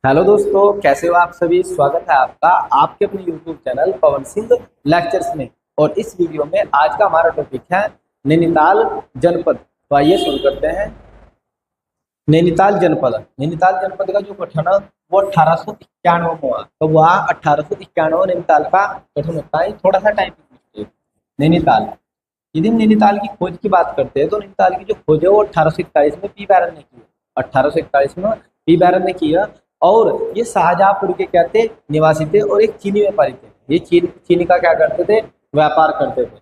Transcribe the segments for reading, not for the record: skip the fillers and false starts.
Hello दोस्तों, कैसे हो आप सभी। स्वागत है आपका आपके अपने YouTube channel Pawan Singh lectures में। और इस वीडियो में आज का हमारा टॉपिक है नैनीताल जनपद। तो आइए शुरू करते हैं। नैनीताल जनपद का जो गठन है वो 1891 में हुआ। तो वह 1891 नैनीताल का गठन होता है। थोड़ा सा टाइम नैनीताल, यदि हम नैनीताल की खोज की बात करते हैं तो नैनीताल की जो खोज है वो 1841 में पी बैरन ने की। 1841 में पी बैरन ने किया। और ये शाहजहांपुर के क्या थे, निवासी थे और एक चीनी व्यापारी थे। ये चीनी का क्या करते थे, व्यापार करते थे।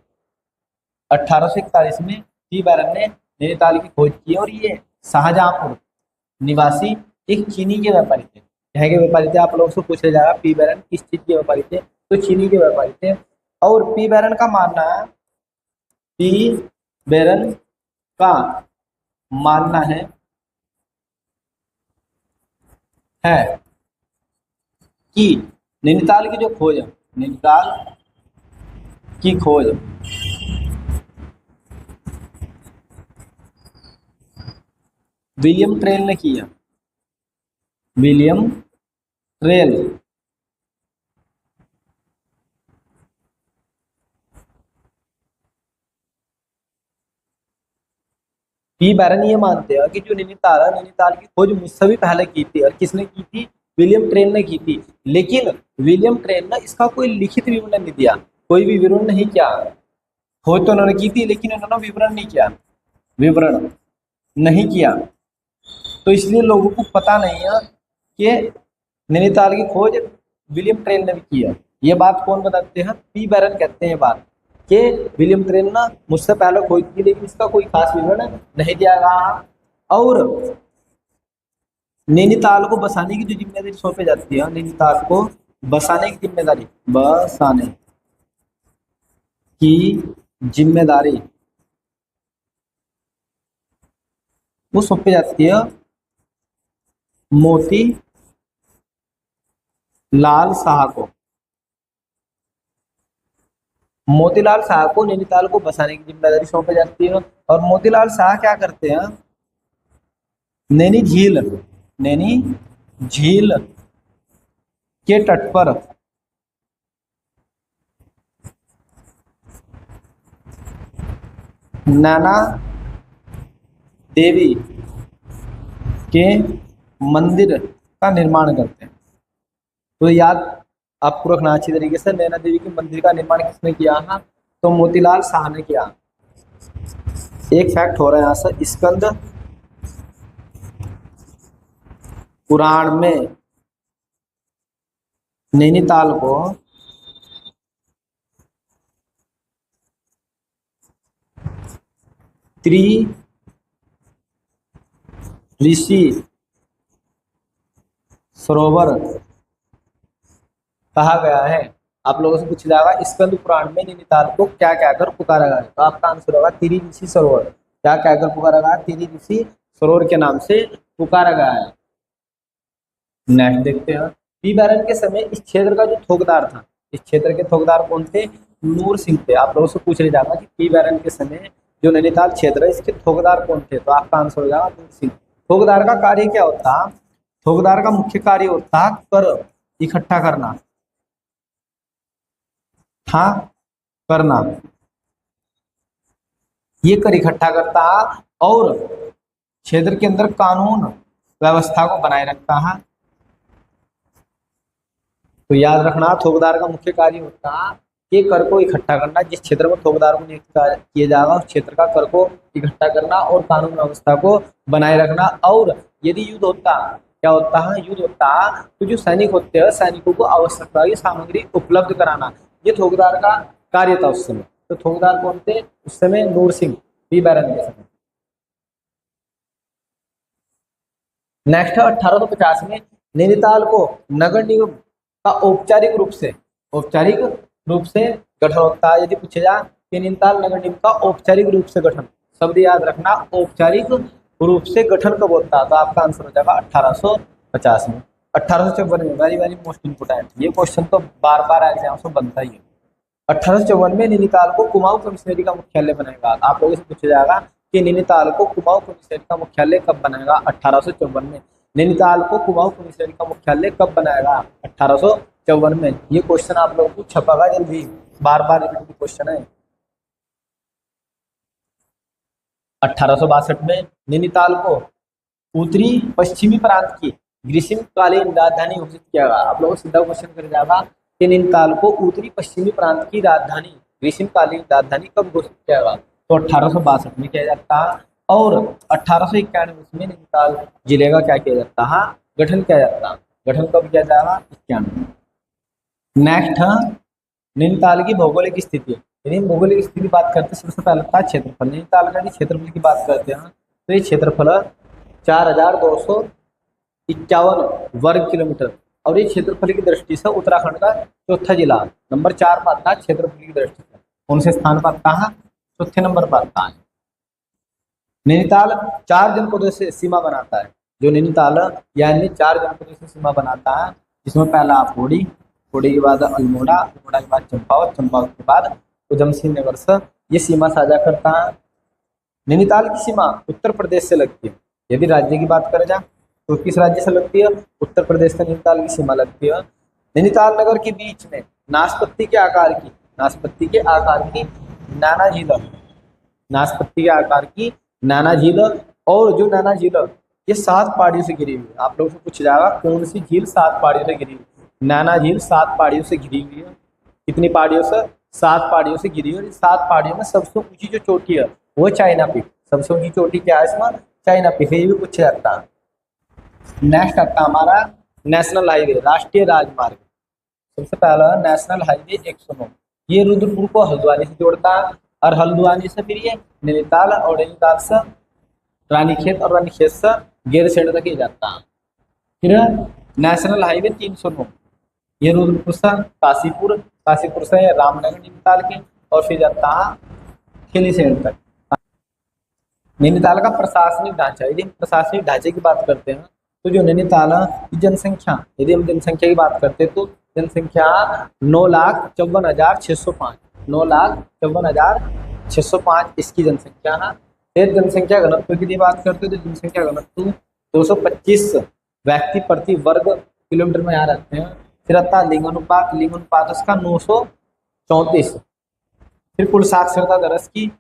1841 में पी बैरन ने नैनीताल की खोज की और ये शाहजहांपुर निवासी एक चीनी के व्यापारी थे। यहाँ के व्यापारी थे, आप लोगों से पूछा जाएगा पी बैरन किस चीज के व्यापारी थे, तो चीनी के व्यापारी थे। और पी बैरन का मानना है, पी बैरन का मानना है कि नैनीताल की जो खोज है, नैनीताल की खोज विलियम ट्रेल ने की है। विलियम ट्रेल पी बैरन ये मानते हैं कि जो नैनीताल है, नैनीताल की खोज मुझसे भी पहले की थी। और किसने की थी, विलियम ट्रेल ने की थी। लेकिन विलियम ट्रेल ने इसका कोई लिखित विवरण नहीं दिया, कोई भी विवरण नहीं किया। खोज तो उन्होंने की थी लेकिन उन्होंने विवरण नहीं किया, विवरण नहीं किया। तो इसलिए लोगों को पता नहीं है कि नैनीताल की खोज विलियम ट्रेल ने भी की है। ये बात कौन बताते हैं, पी बैरन कहते हैं। ये बात कि विलियम ट्रेल ना मुझसे पहले खोज की लेकिन इसका कोई खास विवरण नहीं दिया गया। और नैनीताल को बसाने की जो जिम्मेदारी सौंपी जाती है, नैनीताल को बसाने की जिम्मेदारी, बसाने की जिम्मेदारी वो सौंपी जाती है मोती लाल शाह को। मोतीलाल शाह को नैनीताल को बसाने की जिम्मेदारी सौंपी जाती है। और मोतीलाल शाह क्या करते हैं, नैनी झील के तट पर नैना देवी के मंदिर का निर्माण करते हैं। तो याद आपको रखना अच्छी तरीके से, नैना देवी के मंदिर का निर्माण किसने किया है, तो मोतीलाल शाह ने किया। एक फैक्ट हो रहा है यहाँ से, स्कंद पुराण में नैनीताल को त्रि ऋषि सरोवर कहा गया है। आप लोगों से पूछा जाएगा स्कंद पुराण में नैनीताल को क्या कहकर पुकारा गया है, तो आपका आंसर होगा त्रि ऋषि सरोवर। क्या कहकर पुकारा गया, त्रि ऋषि सरोवर के नाम से पुकारा गया है। नेक्स्ट देखते हैं। पी बैरन के समय इस क्षेत्र का जो थोकदार था, इस क्षेत्र के थोकदार कौन थे, नूर सिंह थे। आप लोगों से पूछ जाएगा कि पी बैरन के समय जो नैनीताल क्षेत्र है इसके थोकदार कौन थे, तो आपका आंसर हो जाएगा नूर सिंह। थोकदार का कार्य क्या होता, थोकदार का मुख्य कार्य होता कर इकट्ठा करना, था करना। ये कर इकट्ठा करता है और क्षेत्र के अंदर कानून व्यवस्था को बनाए रखता है। तो याद रखना, थोकदार का मुख्य कार्य होता है कि कर को इकट्ठा करना। जिस क्षेत्र में थोकदार को नियुक्त किया जाएगा उस क्षेत्र का कर को इकट्ठा करना और कानून व्यवस्था को बनाए रखना। और यदि युद्ध होता, क्या होता है, युद्ध होता है तो जो सैनिक होते हैं सैनिकों को आवश्यकता की सामग्री उपलब्ध कराना, ये थोकदार का कार्य था उस समय। तो थोकदार कौन थे उस समय, नूर सिंह, पी बैरन के समय। नेक्स्ट है 1850 में नैनीताल को नगर निगम का औपचारिक रूप से गठन होता है। यदि पूछे जाए कि नैनीताल नगर निगम का औपचारिक रूप से गठन, शब्द याद रखना, औपचारिक रूप से गठन कब होता है, तो आपका आंसर हो जाएगा 1850 में। 1854 में, वेरी वेरी मोस्ट इंपोर्टेंट, ये क्वेश्चन तो बार बार एग्जाम में बनता ही है। 1854 में नैनीताल को कुमाऊं कमिश्नरी का मुख्यालय बनाएगा। आप लोगों से पूछा जाएगा कि नैनीताल को कुमाऊं कमिश्नरी का मुख्यालय कब बनाएगा, 1854 में। नैनीताल को कुमाऊं कमिश्नरी का मुख्यालय कब बनाया? 1854 में। ये क्वेश्चन आप लोगों को छपेगा जल्दी, बार बार रिपीट क्वेश्चन है। 1862 में नैनीताल को उत्तरी पश्चिमी प्रांत की ग्रीष्मकालीन राजधानी घोषित किया गया। आप लोगों को सीधा क्वेश्चन कर जाएगा कि नैनीताल को उत्तरी पश्चिमी प्रांत की राजधानी ग्रीष्मकालीन राजधानी कब घोषित किया गया? तो 1862 में किया जाता है। और 1891 में नैनीताल जिले का क्या किया जाता है? गठन किया जाता है। गठन कब किया जाएगा? 91। नेक्स्ट है नैनीताल की भौगोलिक स्थिति। यदि भौगोलिक स्थिति बात करते हैं, सबसे पहले था क्षेत्रफल। नैनीताल का क्षेत्रफल की बात करते हैं तो ये क्षेत्रफल 4251 वर्ग किलोमीटर, और ये क्षेत्रफल की दृष्टि से उत्तराखंड का चौथा जिला नंबर 4 पर आता है क्षेत्रफल की दृष्टि से। कौन से स्थान पर आता है? चौथे नंबर पर आता है। नैनीताल 4 जनपदों से सीमा बनाता है। जो नैनीताल यानी 4 जनपदों से सीमा बनाता है, जिसमें पहला पौड़ी, पौड़ी के बाद अल्मोड़ा, अल्मोड़ा के बाद चंपावत, चंपावत के बाद उधम सिंह नगर से ये सीमा साझा करता है। नैनीताल की सीमा उत्तर प्रदेश से लगती है। यदि राज्य की बात करें जाए तो किस राज्य से लगती है? उत्तर प्रदेश से नैनीताल की सीमा लगती है। नैनीताल नगर के बीच में नाशपत्ती के आकार की नाना झील, नाशपत्ती के आकार की नाना झील, और जो नाना झील ये 7 पहाड़ियों से घिरी हुई है। आप लोगों से पूछ जाएगा कौन सी झील 7 पहाड़ियों से घिरी हुई? नाना झील 7 पहाड़ियों से घिरी हुई है। कितनी पहाड़ियों से? 7 पहाड़ियों से घिरी हुई। 7 पहाड़ियों में सबसे ऊंची जो चोटी है वो चाइना पीक। सबसे ऊंची चोटी क्या है इसमें? चाइना पीक है। ये भी पूछा जाता है। नेक्स्ट आता हमारा नेशनल हाईवे, राष्ट्रीय राजमार्ग। सबसे पहला नेशनल हाईवे 109। ये रुद्रपुर को हल्द्वानी से जोड़ता है, और हल्द्वानी से फिर ये नैनीताल, और नैनीताल से रानीखेत, और रानीखेत से गैरसैंण तक ही जाता है। फिर नेशनल हाईवे 309, ये रुद्रपुर से काशीपुर, काशीपुर से रामनगर नैनीताल के, और फिर जाता है खिलीसैंण तक। नैनीताल का प्रशासनिक ढांचा। यदि हम प्रशासनिक ढांचे की बात करते हैं तो जो नैनीताल की जनसंख्या, यदि हम जनसंख्या की बात करते हैं तो जनसंख्या 9,54,605, 9,54,605 इसकी जनसंख्या है। फिर जनसंख्या घनत्व की बात करते हैं तो जनसंख्या घनत्व 225 व्यक्ति प्रति वर्ग किलोमीटर में यहाँ रहते हैं। फिर आता है लिंगानुपात, लिंगानुपात उसका 934। फिर कुल साक्षरता दर की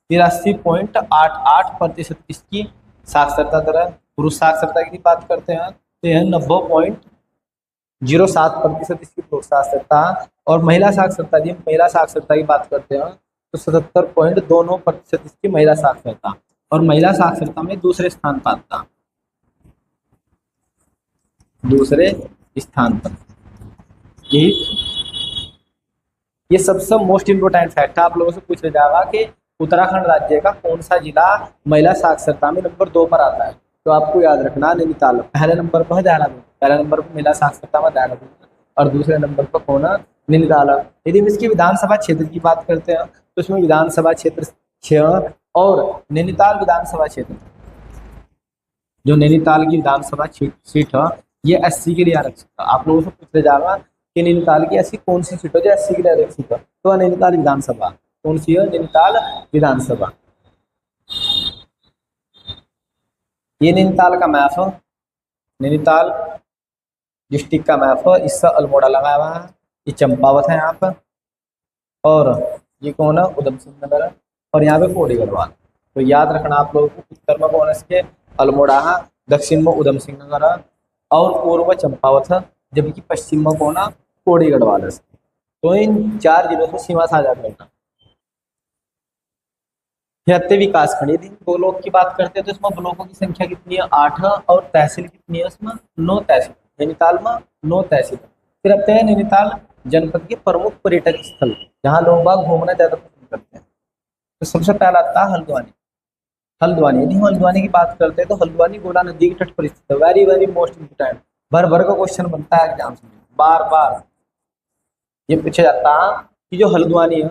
83.88% इसकी साक्षरता दर है। पुरुष साक्षरता की बात करते हैं तो यह 90.07% इसकी पुरुष साक्षरता, और महिला साक्षरता, यदि महिला साक्षरता की बात करते हैं तो 77.29% इसकी महिला साक्षरता, और महिला साक्षरता में दूसरे स्थान पर आता, दूसरे स्थान पर। ये सबसे मोस्ट इम्पोर्टेंट फैक्ट है। आप लोगों से पूछा जाएगा कि उत्तराखंड राज्य का कौन सा जिला महिला साक्षरता में नंबर 2 पर आता है? तो आपको याद रखना नैनीताल पहले नंबर पर है, देहरादून पहले नंबर पर महिला साक्षरता में देहरादून, और दूसरे नंबर पर कौन है? नैनीताल। यदि हम इसकी विधानसभा क्षेत्र की बात करते हैं तो इसमें विधानसभा क्षेत्र 6, और नैनीताल विधानसभा क्षेत्र, जो नैनीताल की विधानसभा सीट है ये 80 के लिए आरक्षित है। आप लोगों से पूछा जाएगा कि नैनीताल की ऐसी कौन सी सीट है जो 80 के लिए आरक्षित है? तो नैनीताल विधानसभा। कौन सी है? नैनीताल विधानसभा। ये नैनीताल का मैप है, नैनीताल डिस्ट्रिक्ट का मैप है। इससे अल्मोड़ा लगा हुआ है, ये चंपावत है यहाँ पर, और ये कौन है? उधम सिंह नगर है, और यहाँ पे पौड़ी गढ़वाल। तो याद रखना आप लोगों को, उत्तर में कौन है इसके? अल्मोड़ा है, दक्षिण में उधम सिंह नगर है, और पूर्व में चंपावत है, जबकि पश्चिम में कौन है? पौड़ी गढ़वाल है। तो इन 4 जिलों से सीमा साझा करना। छिहत्तर विकासखंड। यदि ब्लॉक की बात करते हैं तो इसमें ब्लॉकों की संख्या कितनी है? 8 है, और तहसील कितनी है? इसमें 9 तहसील। नैनीताल में 9 तहसील। फिर आते हैं नैनीताल जनपद के प्रमुख पर्यटक स्थल, जहाँ लोग बाग घूमना ज्यादा पसंद करते हैं। तो सबसे पहला आता है हल्द्वानी। हल्द्वानी, यदि हम हल्द्वानी की बात करते हैं तो हल्द्वानी गोला नदी के तट पर स्थित है। वेरी वेरी मोस्ट इम्पोर्टेंट, भर भर का क्वेश्चन बनता है एग्जाम में, बार बार ये पूछा जाता है कि जो हल्द्वानी है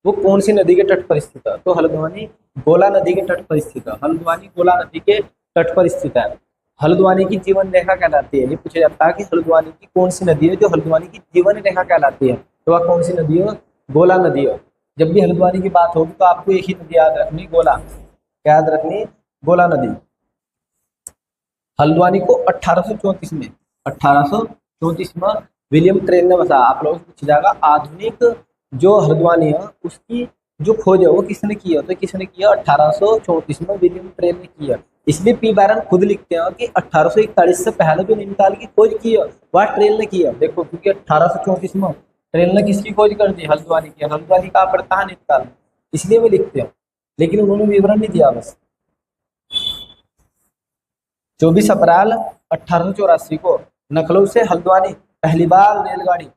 वो कौन सी नदी के तट पर स्थित है? तो हल्द्वानी गोला नदी के तट पर स्थित है। हल्द्वानी गोला नदी के तट पर स्थित है। हल्द्वानी की जीवन रेखा कहलाती है। ये पूछा जाता है कि हल्द्वानी की कौन सी नदी है जो हल्द्वानी की जीवन रेखा कहलाती है? तो वह कौन सी नदी है? गोला नदी है। जब भी हल्द्वानी की बात होगी तो आपको एक ही नदी याद रखनी, गोला। क्या याद रखनी? गोला नदी। हल्द्वानी को 1834 में, 1834 में विलियम ट्रेल ने बसाया। आप लोगों से पूछा जाएगा आधुनिक जो हल्द्वानी है उसकी जो खोज है वो किसने की है, तो किसने किया 1834 में विलियम ट्रेल ने किया। इसलिए पी बैरन खुद लिखते हैं कि 1841 से पहले जो नैनीताल की खोज की है वह ट्रेल ने किया। देखो क्योंकि 1834 में ट्रेल ने किसकी खोज कर दी, हल्द्वानी की। हल्द्वानी कहाँ पड़ता है, नैनीताल में, इसलिए वो लिखते हैं, लेकिन उन्होंने विवरण नहीं दिया बस। 24 अप्रैल 1884 को लखनऊ से हल्द्वानी पहली बार रेलगाड़ी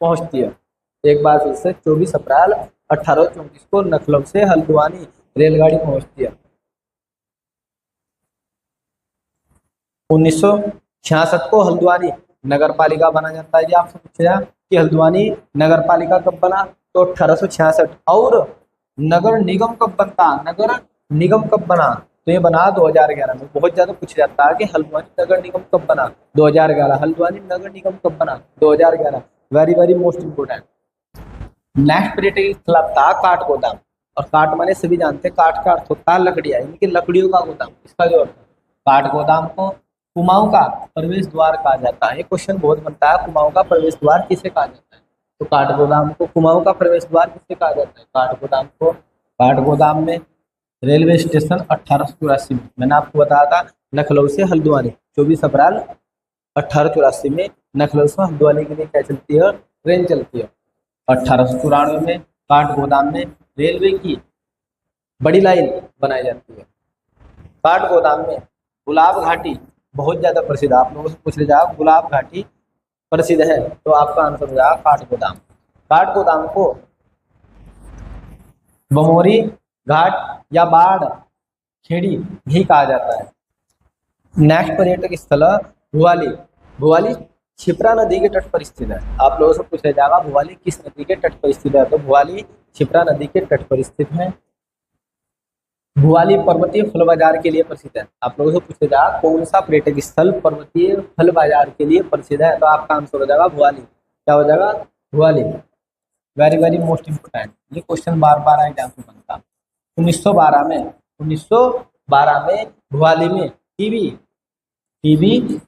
पहुंचती है। एक बार फिर से 24 अप्रैल 1834 को लखनऊ से हल्द्वानी रेलगाड़ी पहुंचती है। 1966 को हल्द्वानी नगर पालिका बना जाता है। ये आपसे पूछा कि हल्द्वानी नगर पालिका कब बना, तो 1866। और नगर निगम कब बनता, नगर निगम कब बना, तो ये बना 2011 में। बहुत ज्यादा पूछा जाता है कि हल्द्वानी नगर निगम कब बना, 2011। हल्द्वानी नगर निगम कब बना, 2011। Very very most important. Next पर्यटक स्थल था काठ गोदाम। और काठ माने सभी जानते हैं, काठ का अर्थ होता है लकड़ियां, इनकी लकड़ियों का गोदाम। इसका जो अर्थ है, काठ गोदाम को कुमाऊं का प्रवेश द्वार कहा जाता है। ये क्वेश्चन बहुत बनता है, कुमाऊं का प्रवेश द्वार किसे कहा जाता है, तो काठ गोदाम को कुमाऊं का प्रवेश द्वार किसे कहा जाता है, काठ गोदाम को। काठ गोदाम में रेलवे स्टेशन 1884 में, मैंने आपको बताया था लखनऊ से हल्द्वानी 24 अप्रैल 1884 में लखनऊ से हल्द्वानी के लिए क्या चलती है, ट्रेन चलती है। 1894 में काठ गोदाम में रेलवे की बड़ी लाइन बनाई जाती है। काठ गोदाम में गुलाब घाटी बहुत ज्यादा प्रसिद्ध है। आप लोगों से पूछ ले जाओ गुलाब घाटी प्रसिद्ध है, तो आपका आंसर हो जाएगा काठ गोदाम। काठ गोदाम को बमोरी घाट या बाढ़ खेड़ी भी कहा जाता है। नेक्स्ट पर्यटक स्थल है भुवाली। भुवाली क्षिप्रा नदी के तट पर स्थित है। आप लोगों से पूछा जाएगा भुवाली किस नदी के तट पर स्थित है, तो भुवाली क्षिप्रा नदी के तट पर स्थित है। भुवाली पर्वतीय फल बाजार के लिए प्रसिद्ध है। आप लोगों से पूछा जाएगा कौन सा पर्यटक स्थल पर्वतीय फल बाजार के लिए प्रसिद्ध है, तो आपका आंसर हो जाएगा भुवाली। क्या हो जाएगा, Bhowali. Very very most important, ये क्वेश्चन बार बार एग्जाम में बनता। 1912 में भुवाली में टीबी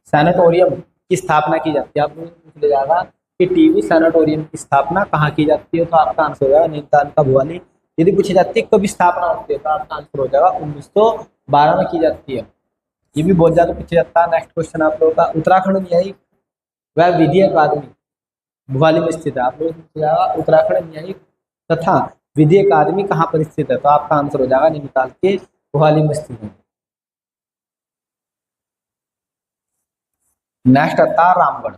सैनिटोरियम की स्थापना की जाती है। आप लोगों से पूछ जाएगा कि टीबी सैनिटोरियम की स्थापना कहाँ की जाती है, तो आपका आंसर हो जाएगा नैनीताल का भुवाली। यदि पूछी जाती है कब स्थापना होती है, तो आपका आंसर हो जाएगा 1912 में की जाती है। ये भी बहुत ज्यादा पूछा जाता है। नेक्स्ट क्वेश्चन आप लोगों का उत्तराखंड न्यायिक व विधि अकादमी भुवाली में स्थित है। आप लोगों से पूछा जाएगा उत्तराखंड न्यायिक तथा विधि अकादमी कहाँ पर स्थित है, तो आपका आंसर हो जाएगा नैनीताल के भुवाली में स्थित है। नेक्स्ट आता है रामगढ़।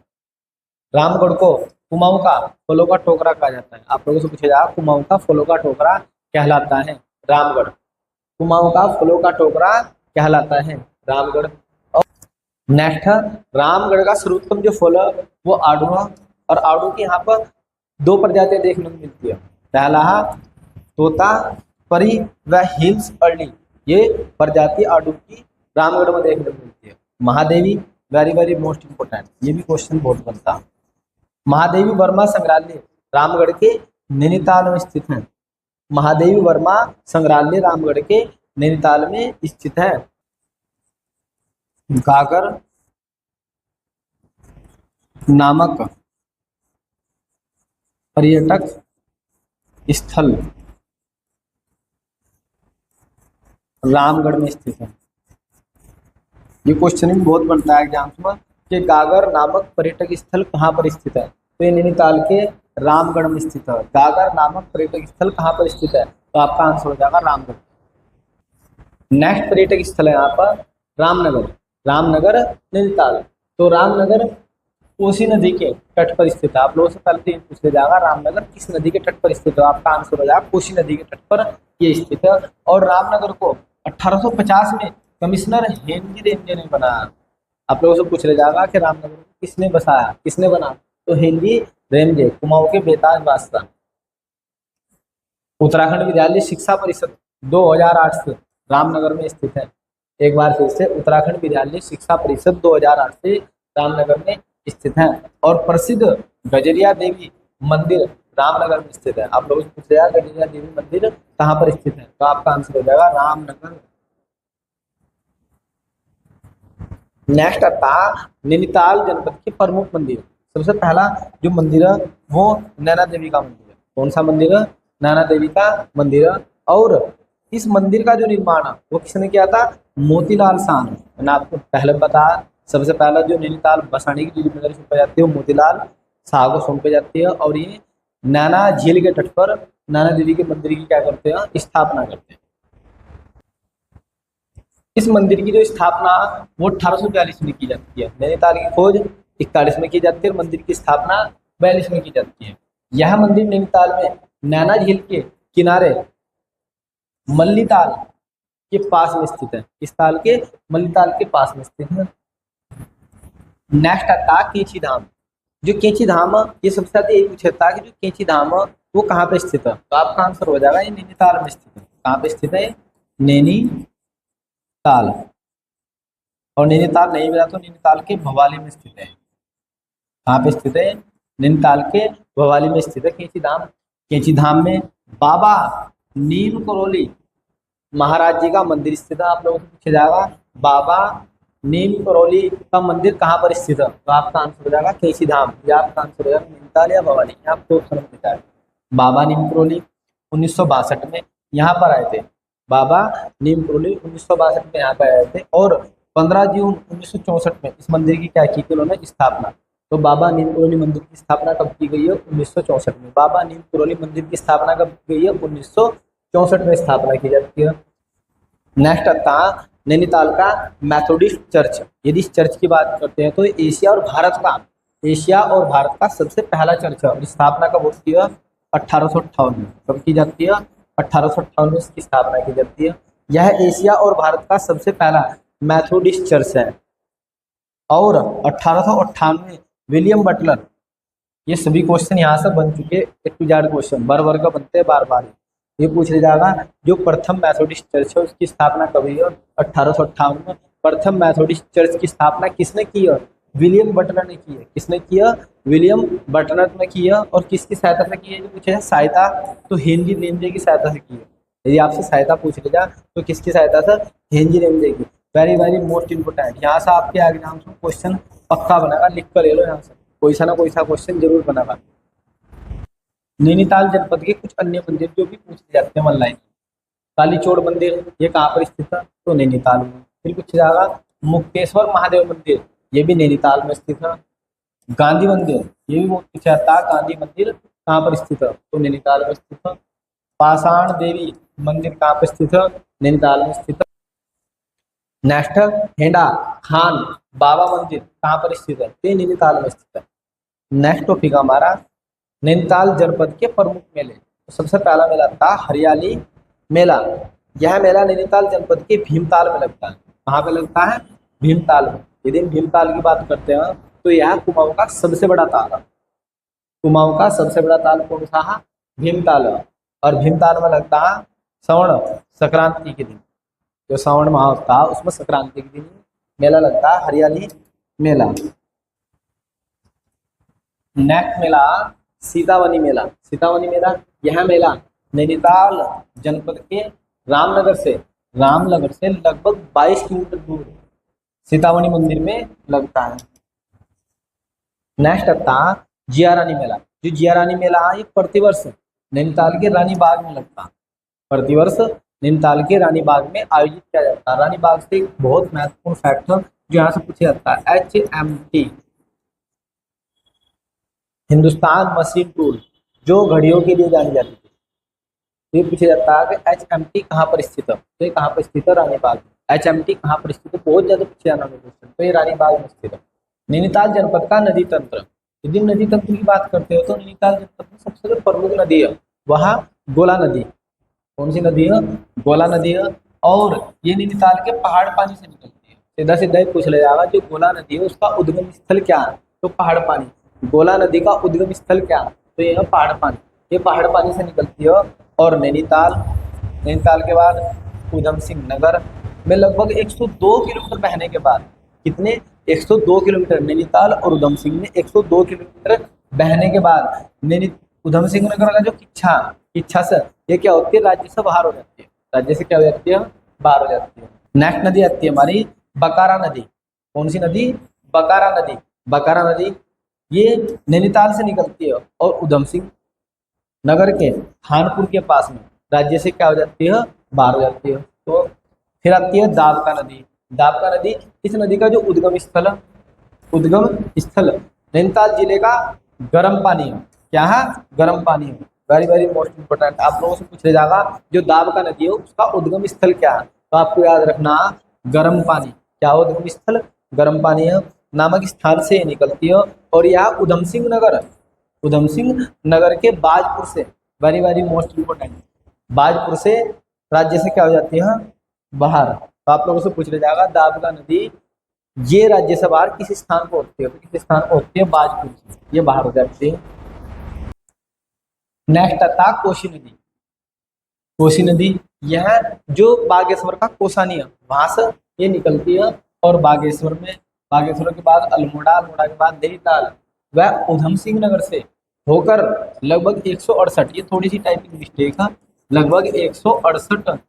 रामगढ़ को कुमाऊं का फलों का टोकरा कहा जाता है। आप लोगों से पूछा जाएगा कुमाऊं का फलों का टोकरा कहलाता है रामगढ़। कुमाऊं का फलों का टोकरा कहलाता है रामगढ़। और नेक्स्ट है रामगढ़ का सर्वोत्तम जो फल है वो आड़ू है। और आड़ू की यहाँ पर दो प्रजातियां देखने को मिलती है। पहला है तोता परी व हिल्स अर्ली, ये प्रजाति आड़ू की रामगढ़ में देखने को मिलती है। Mahadevi very very most important, ये भी क्वेश्चन बहुत बनता है। महादेवी वर्मा संग्रहालय रामगढ़ के नैनीताल में स्थित है। महादेवी वर्मा संग्रहालय रामगढ़ के नैनीताल में स्थित है। गागर नामक पर्यटक स्थल रामगढ़ में स्थित है। ये क्वेश्चन भी बहुत बनता है एग्जाम्स में कि गागर नामक पर्यटक स्थल कहाँ पर स्थित है, तो ये नैनीताल के रामगढ़ में स्थित है। गागर नामक पर्यटक स्थल कहाँ पर स्थित है, तो आपका आंसर हो जाएगा रामगढ़। नेक्स्ट पर्यटक स्थल है यहाँ पर रामनगर। रामनगर नैनीताल, तो रामनगर कोसी नदी के तट पर स्थित है। आप लोगों से पहले पूछा जाएगा रामनगर किस नदी के तट पर स्थित है, आपका आंसर हो जाएगा कोसी नदी के तट पर ये स्थित है। और रामनगर को 1850 में कमिश्नर हेनरी रेंजे ने बनाया। आप लोगों से पूछ ले जाएगा कि रामनगर को किसने बसाया, किसने बना, तो हेनरी रेंजे कुमाऊं के बेताज बादशाह। उत्तराखंड विद्यालय शिक्षा परिषद 2008 से रामनगर में स्थित है। एक बार फिर से उत्तराखंड विद्यालय शिक्षा परिषद 2008 से रामनगर में स्थित है। और प्रसिद्ध गजरिया देवी मंदिर रामनगर में स्थित है। आप लोगों से पूछ लिया गजरिया देवी मंदिर कहाँ पर स्थित है, तो आपका आंसर हो जाएगा रामनगर। नेक्स्ट आता नैनीताल जनपद के प्रमुख मंदिर। सबसे पहला जो मंदिर है वो नैना देवी का मंदिर है। कौन सा मंदिर है? नैना देवी का मंदिर है। और इस मंदिर का जो निर्माण है वो किसने किया था? मोतीलाल शाह ने। मैंने आपको पहले बताया सबसे पहला जो नैनीताल बसाने की जो जिम्मेदारी सौंपी जाती है वो मोतीलाल शाह को सौंपी जाती है। और ये नैना झील के तट पर नैना देवी के मंदिर की क्या करते हैं? स्थापना करते हैं। इस मंदिर की जो स्थापना वो 1842 में की जाती है। नैनीताल की खोज 41 में की जाती है और मंदिर की स्थापना 42 में की जाती है। यह मंदिर नैनीताल में नैना झील के किनारे मल्लीताल के पास में स्थित है। इस ताल के मल्लीताल के पास में स्थित है। नेक्स्ट आता केची धाम। जो केची धाम है ये सबसे ज्यादा यही पूछता है कि जो केची धाम है वो कहाँ पे स्थित है। तो आपका आंसर हो जाएगा ये नैनीताल में स्थित है। कहाँ पे स्थित है? नैनीताल। और नैनीताल नहीं मिला तो नैनीताल के भवाली में स्थित है। कहाँ पे स्थित है? नैनीताल के भवाली में स्थित है केची धाम। केची धाम में बाबा नीम करोली महाराज जी का मंदिर स्थित है। आप लोगों से पूछा जाएगा बाबा नीम करोली का मंदिर कहाँ पर स्थित है, तो आपका आंसर हो जाएगा केसी धाम। या आपका आंसर हो जाएगा नैनीताल या भवानी। आपको ऑप्शन में दिखा है बाबा नीम करोली 1962 में यहाँ पर आए थे। बाबा नीम करोली 1962 में यहाँ पर आए थे और 15 जून 1964 में इस मंदिर की क्या की थी उन्होंने? स्थापना। तो बाबा नीम करोली मंदिर की स्थापना कब की गई है? 1964 में। बाबा नीम करोली मंदिर की स्थापना कब की गई है? 1964 में स्थापना की जाती है। नेक्स्ट आता नैनीताल का मैथोडिस्ट चर्च। यदि इस चर्च की बात करते हैं तो एशिया और भारत का सबसे पहला चर्च है। और स्थापना कब होती है? 1858 में। कब की जाती है? 1858 में इसकी स्थापना की जाती है। यह एशिया और भारत का सबसे पहला मैथोडिस्ट चर्च है। और 1898 विलियम बटलर, ये सभी क्वेश्चन यहाँ से बन चुके A to Z क्वेश्चन बार बार का बनते हैं बार बार। ये पूछ लिया जाएगा जो प्रथम मैथोडिस्ट चर्च है उसकी स्थापना कब हुई है? 1858 में। प्रथम मैथोडिस्ट चर्च की स्थापना किसने की है? विलियम बटलर ने की है। किसने किया? विलियम बटलर ने की है। और किसकी सहायता से की है? जो पूछे सहायता तो हेनरी रेमजे की सहायता से की है। यदि आपसे सहायता पूछ लिया जाए तो किसकी सहायता से? हेनरी रेमजे की। Very very most important. यहाँ से आपके एग्जाम में क्वेश्चन पक्का बनेगा, लिख कर ले लो यहाँ से। कोई सा ना कोई सा क्वेश्चन जरूर बनेगा। नैनीताल जनपद के कुछ अन्य मंदिर जो भी पूछ जाते हैं ऑनलाइन। कालीचोड़ मंदिर ये कहाँ पर स्थित है? तो नैनीताल में। फिर पूछा जाएगा मुक्तेश्वर महादेव मंदिर, ये भी नैनीताल में स्थित है। गांधी मंदिर ये भी पूछा जाता है, गांधी मंदिर कहाँ पर स्थित है? तो नैनीताल में स्थित है। पाषाण देवी मंदिर कहाँ पर स्थित है? नैनीताल में स्थित है। नेक्स्ट हेंडा खान बाबा मंदिर कहाँ पर स्थित है? तो नैनीताल में स्थित है। नेक्स्ट टॉपिक हमारा नैनीताल जनपद के प्रमुख मेले। तो सबसे पहला मेला था हरियाली मेला। यह मेला नैनीताल जनपद के भीमताल में लगता है। कहाँ पे लगता है? भीमताल में। यदि भीमताल की बात करते हैं तो यह कुमाऊं का सबसे बड़ा ताल है। कुमाऊं का सबसे बड़ा ताल कौन सा है? भीमताल है। और भीमताल में लगता है श्रवण संक्रांति के दिन। जो श्रावण माह होता है उसमें संक्रांति के दिन मेला लगता है, हरियाली मेला। नेक्स्ट मेला सीतावनी मेला। सीतावनी मेला यह मेला नैनीताल जनपद के रामनगर से लगभग 22 किलोमीटर दूर सीतावनी मंदिर में लगता है। नेक्स्ट आता जियारानी मेला। जो जियारानी मेला है ये प्रतिवर्ष नैनीताल के रानी बाग में लगता है। प्रतिवर्ष नैनीताल के रानी बाग में आयोजित किया जाता है। रानी बाग से एक बहुत महत्वपूर्ण फैक्ट है जो यहाँ से पूछा जाता है, HMT हिंदुस्तान मशीन टूल जो घड़ियों के लिए जानी जाती थी। ये पूछा जाता है कि HMT कहाँ पर स्थित है? तो ये कहाँ पर स्थित है? रानी बाग में। HMT कहाँ पर स्थित है? बहुत ज्यादा पूछा जाना क्वेश्चन। तो ये रानी बाग में स्थित है। नैनीताल जनपद का नदी तंत्र। यदि नदी तंत्र की बात करते हो तो नैनीताल जनपद में सबसे जो प्रमुख नदी है वह गोला नदी। कौन सी नदी है? गोला नदी है। और ये नैनीताल के पहाड़ पानी से निकलती है। सीधा सीधा ही पूछ लिया जाएगा जो गोला नदी है उसका उद्गम स्थल क्या है? तो पहाड़ पानी। गोला नदी का उद्गम स्थल क्या है? तो ये है पहाड़ पानी। ये पहाड़ पानी से निकलती है। और नैनीताल के बाद उधम सिंह नगर में लगभग 102 किलोमीटर बहने के बाद, कितने? 102 किलोमीटर। नैनीताल और उधम सिंह में 102 किलोमीटर बहने के बाद उधम सिंह नगर का जो किच्छा से ये क्या होती है? राज्य से बाहर हो जाती है। राज्य से क्या हो जाती है? बाहर हो जाती है। नेक्स्ट नदी आती है हमारी बकारा नदी। कौन सी नदी? बकारा नदी। बकारा नदी ये नैनीताल से निकलती है और उधम सिंह नगर के खानपुर के पास में राज्य से क्या हो जाती है? बाहर हो जाती है। तो फिर आती है दाबका नदी। दाबका नदी, इस नदी का जो उद्गम स्थल नैनीताल जिले का गर्म पानी है। क्या है? गर्म पानी है। वेरी वेरी मोस्ट इंपोर्टेंट, आप लोगों से पूछा जाएगा जो दाबका नदी है उसका उद्गम स्थल क्या है, तो आपको याद रखना गर्म पानी। क्या उद्गम स्थल? गर्म पानी है नामक स्थान से निकलती है और यह उधम सिंह नगर के बाजपुर से, very very most important, Bajpur से राज्य से क्या हो जाती है? बाहर। तो आप लोगों से पूछ लिया जाएगा दाबका नदी ये राज्य से बाहर किस स्थान पर होती है? तो किस स्थान पर होती है? बाजपुर से, ये बाहर हो जाती है। नेक्स्ट आता कोसी नदी। कोसी नदी यह जो बागेश्वर का कोसानी है वहां से ये निकलती है और बागेश्वर के बाद अल्मोड़ा, अल्मोड़ा के बाद नैनीताल व उधम सिंह नगर से होकर लगभग 168, ये थोड़ी सी टाइपिंग मिस्टेक है, लगभग 168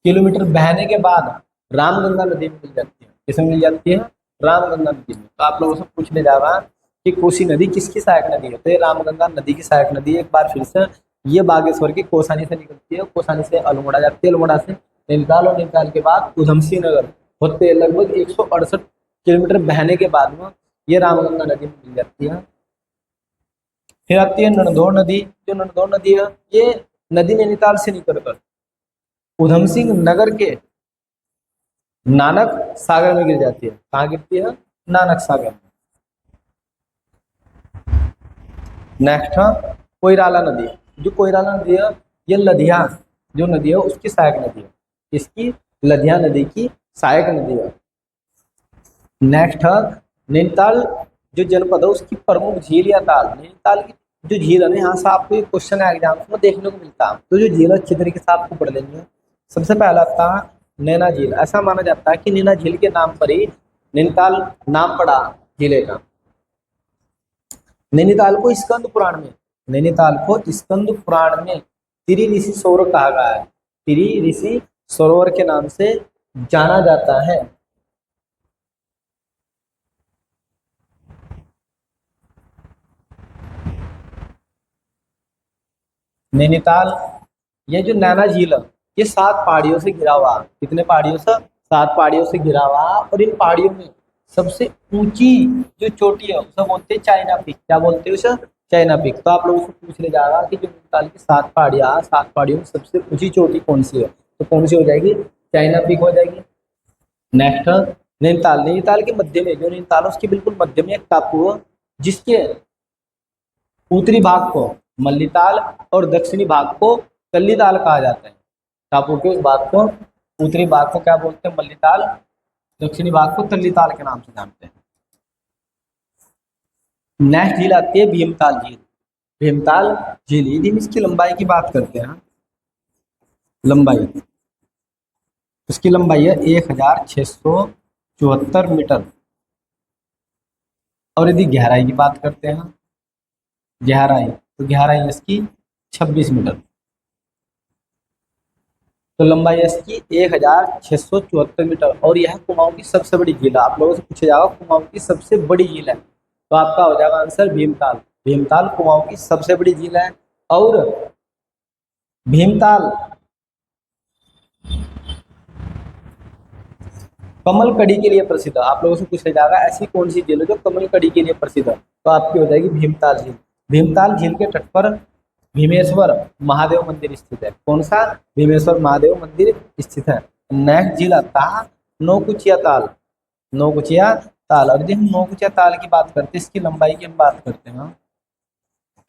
किलोमीटर बहने के बाद रामगंगा नदी में मिल जाती है। किसमें मिल जाती है? रामगंगा नदी में। तो आप लोगों से पूछने जा रहा कि कोसी नदी किसकी सहायक नदी है? तो ये रामगंगा नदी की सहायक नदी है। एक बार फिर से ये बागेश्वर की कोसानी से निकलती है, कोसानी से अल्मोड़ा जाती है, अल्मोड़ा से नैनीताल और नैनीताल के बाद उधम सिंह नगर होते लगभग 168 किलोमीटर बहने के बाद में ये रामगंगा नदी में मिल जाती है। फिर आती है नंदौर नदी। जो नंदौर नदी है ये नदी नैनीताल से निकलकर उधम सिंह नगर के नानक सागर में गिर जाती है। कहाँ गिरती है? नानक सागर में। नेक्स्ट है कोइराला नदी। जो कोइराला नदी है ये लधिया जो नदी है उसकी सहायक नदी है। इसकी लधिया नदी की सहायक नदी है। नेक्स्ट है नैनीताल जो जनपद है उसकी प्रमुख झील या ताल। नैनीताल की जो झील है ना, यहाँ से आपको एक क्वेश्चन है एग्जाम में देखने को मिलता है। तो जो झील है अच्छी तरीके से आपको पढ़ लेनी है। सबसे पहला था नैना झील। ऐसा माना जाता है कि नैना झील के नाम पर ही नैनीताल नाम पड़ा जिले का। नैनीताल को स्कंद पुराण में तिरी ऋषि सरोवर कहा गया है। तिरी ऋषि सरोवर के नाम से जाना जाता है। नैनीताल ये जो नैना झील है ये 7 पहाड़ियों से घिरा हुआ। कितने पहाड़ियों से? 7 पहाड़ियों से घिरा हुआ। और इन पहाड़ियों में सबसे ऊंची जो चोटी है उसे बोलते हैं चाइना पीक। क्या बोलते हैं उसे? China peak. तो आप लोगों से पूछ ले जा रहा कि जो नैनीताल की 7 पहाड़ियां, 7 पहाड़ियों में सबसे ऊंची चोटी कौन सी है? तो कौन सी हो जाएगी? चाइना पीक हो जाएगी। नेक्स्ट नैनीताल। नैनीताल के मध्य में, जो नैनीताल उसके बिल्कुल मध्य में एक टापू है जिसके उत्तरी भाग को मल्लीताल और दक्षिणी भाग को तल्लीताल कहा जाता है। टापू के उस भाग को, उत्तरी भाग को क्या बोलते हैं? मल्लीताल, दक्षिणी भाग को तल्लीताल के नाम से जानते हैं। नेक्स्ट झील आती है भीमताल झील। भीमताल झील, यदि हम इसकी लंबाई की बात करते हैं, लंबाई, इसकी लंबाई है 1674 मीटर। और यदि गहराई की बात करते हैं, गहराई, तो गहराई इसकी 26 मीटर। तो लंबाई इसकी 1674 मीटर। और यह कुमाऊं की सबसे बड़ी झील है। आप लोगों से पूछा जाएगा कुमाऊं की सबसे बड़ी झील है, तो आपका हो जाएगा आंसर भीमताल। भीमताल कुमाऊं की सबसे बड़ी झील है। और भीमताल कमल कड़ी के लिए प्रसिद्ध है। आप लोगों से पूछा जाएगा ऐसी कौन सी झील है जो कमल कड़ी के लिए प्रसिद्ध है, तो आपकी हो जाएगी भीमताल झील। भीमताल झील के तट पर भीमेश्वर महादेव मंदिर स्थित है। कौन सा? भीमेश्वर महादेव मंदिर स्थित है। नेक्स्ट झील आता है नौकुचिया ताल। नौकुचिया ताल। और यदि हम नौकुचिया ताल की बात करते हैं, इसकी लंबाई की हम बात करते हैं,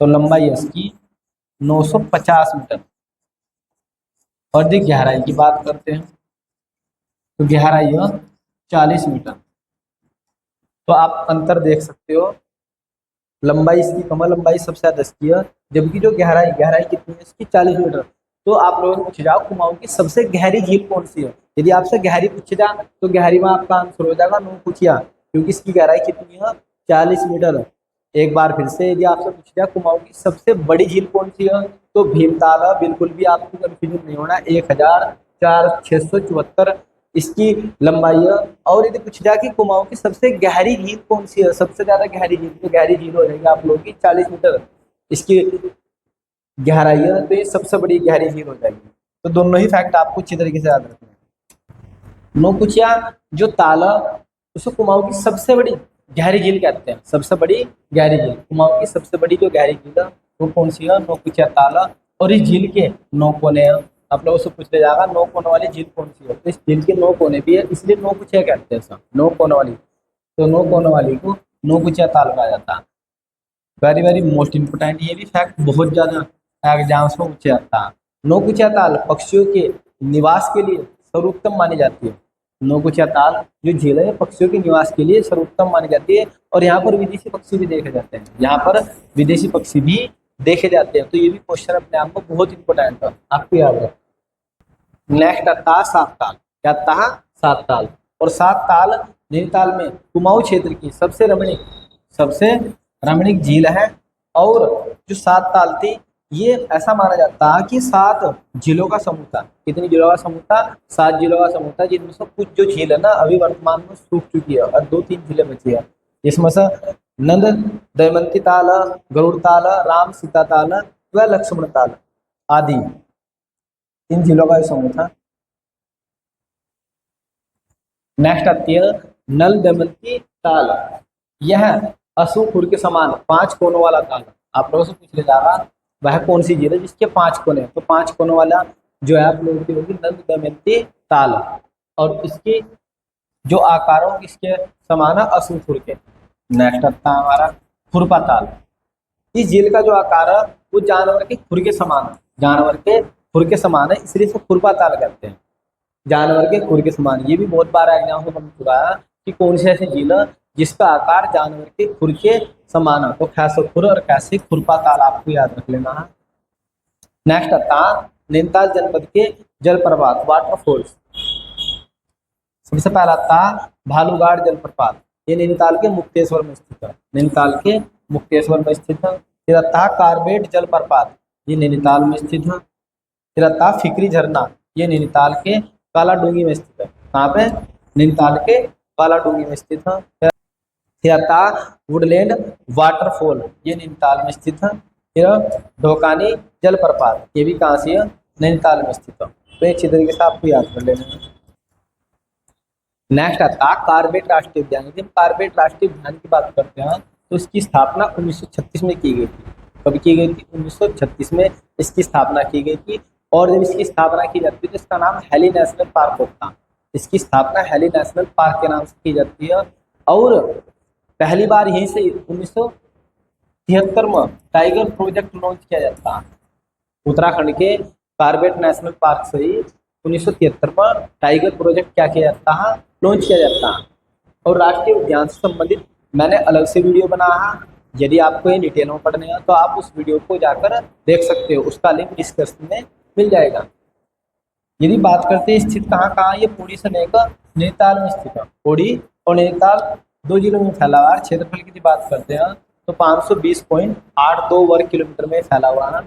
तो लंबाई इसकी 950 मीटर। और यदि गहराई की बात करते हैं तो गहराई है 40 मीटर। तो आप अंतर देख सकते हो, लंबाई इसकी कमल लंबाई सबसे ज्यादा इसकी है, जबकि जो गहराई कितनी है इसकी 40 मीटर। तो आप लोगों को पूछे जाओ कुमाऊं की सबसे गहरी झील कौन सी है, यदि आपसे गहरी पूछे जाए तो गहरी में आपका आंसर हो जाएगा नौकुचिया, क्योंकि इसकी गहराई कितनी है? 40 मीटर। एक बार फिर से यदि आपसे पूछे जाए कुमाऊं की सबसे बड़ी झील कौन सी है, तो भीमताल है। बिल्कुल भी आपको कंफ्यूजन नहीं होना। 1674 इसकी लंबाई है। और यदि पूछा जाए कि कुमाऊं की सबसे गहरी झील कौन सी है, सबसे ज्यादा गहरी झील, तो गहरी झील हो जाएगी आप लोगों की 40 मीटर इसकी गहराई है, तो ये सबसे बड़ी गहरी झील हो जाएगी। तो दोनों ही फैक्ट आपको अच्छी तरीके से याद रखना है। नौकुचिया जो ताल है उसको कुमाऊं की सबसे बड़ी गहरी झील कहते हैं, सबसे बड़ी गहरी झील, कुमाऊं की सबसे बड़ी जो गहरी झील है वो कौन सी है, नौकुचिया ताल है। और इस झील के 9 कोने हैं। आप लोगों से पूछ लिया जाएगा 9 कोनों वाली झील कौन सी है, तो इस झील के 9 कोने भी है, इसलिए नौकुचिया कहते हैं सब, 9 कोनों वाली। तो 9 कोनों वाली को नौकुचिया ताल कहा जाता है। वेरी वेरी मोस्ट इम्पोर्टेंट, ये भी फैक्ट बहुत ज्यादा एग्जाम्स में पूछा जाता है। नौकुचिया ताल पक्षियों के निवास के लिए सर्वोत्तम मानी जाती है। नौकुचिया ताल जो झील है पक्षियों के निवास के लिए सर्वोत्तम मानी जाती है, और यहाँ पर विदेशी पक्षी भी देखे जाते हैं, यहाँ पर विदेशी पक्षी भी देखे जाते हैं। तो ये भी क्वेश्चन अपने आप में बहुत इंपॉर्टेंट है, आपको याद है। नेक्स्ट आता है सात ताल। क्या आता है, सात ताल। और सात ताल नैनीताल में कुमाऊं क्षेत्र की सबसे रमणीक झील है। और जो सात ताल थी ये ऐसा माना जाता है कि 7 झीलों का समूह था। कितनी झीलों का समूह था, 7 झीलों का समूह था, जिनमें से कुछ जो झील है ना अभी वर्तमान में सूख चुकी है और 2-3 झीलें बची है। इसमें से नंद दमयंती ताल, गरुड़ ताल, राम सीता ताल व लक्ष्मण ताल आदि 3 झीलों का समूह था। नेक्स्ट आती है नल दमयंती ताल। यह अशोकपुर के समान 5 कोनों वाला ताल। आप लोगों से पूछ ले जाएगा वह कौन सी झील है जिसके 5 कोने, तो 5 कोनों वाला जो है आप लोगों की होगी नल दमयंती ताल। और इसकी जो आकारों इसके समान है अशोकपुर के। नेक्स्ट आता है हमारा खुरपा ताल। इस झील का जो आकार है वो जानवर के खुर के समान है, जानवर के खुर के समान है, इसलिए इसको खुरपा ताल कहते हैं, जानवर के खुर के समान। ये भी बहुत बार एग्जाम में बन चुका है कि कौन सी ऐसी झील है जिसका आकार जानवर के खुर के समान है, तो कैसे खुर और कैसे खुरपा ताल आपको याद रख लेना है। नेक्स्ट आता नैनीताल जनपद के जलप्रपात वाटरफॉल्स। सबसे पहला आता भालूघाट जलप्रपात, ये नैनीताल के मुक्तेश्वर में स्थित है, नैनीताल के मुक्तेश्वर में स्थित है। फिर आता कारबेट जलप्रपात, ये नैनीताल में स्थित है। फिर आता फिक्री झरना, ये नैनीताल के कालाडूंगी में स्थित है। कहाँ पे, नैनीताल के कालाडूंगी में स्थित है। फिर आता वुडलैंड वाटरफॉल, ये नैनीताल में स्थित है। फिर ढोकानी जलप्रपात, ये भी कहाँ से है, नैनीताल में स्थित है। तो अच्छी तरीके से आपको याद कर लेना है। नेक्स्ट आता कार्बेट राष्ट्रीय उद्यान। जब कार्बेट राष्ट्रीय उद्यान की बात करते हैं तो इसकी स्थापना 1936 में की गई थी। कब की गई थी, 1936 में इसकी स्थापना की गई थी। और जब इसकी स्थापना की जाती है तो इसका नाम हैली नेशनल पार्क होता है। इसकी स्थापना हैली नेशनल पार्क के नाम से की जाती है। और पहली बार यहीं से 1973 में टाइगर प्रोजेक्ट लॉन्च किया जाता है। उत्तराखंड के कार्बेट नेशनल पार्क से ही 1973 में टाइगर प्रोजेक्ट क्या किया जाता है, लॉन्च किया जाता है। और राष्ट्रीय उद्यान से संबंधित मैंने अलग से वीडियो बनाया है, यदि आपको ये डिटेल में पढ़ने हैं तो आप उस वीडियो को जाकर देख सकते हो, उसका लिंक डिस्क्रिप्शन में मिल जाएगा। यदि बात करते हैं स्थित कहाँ कहाँ, ये पौड़ी से लेकर नैनीताल में स्थित है। पौड़ी और नैनीताल 2 जिलों में फैला हुआ है। क्षेत्रफल की बात करते हैं तो 520.82 वर्ग किलोमीटर में फैला हुआ है।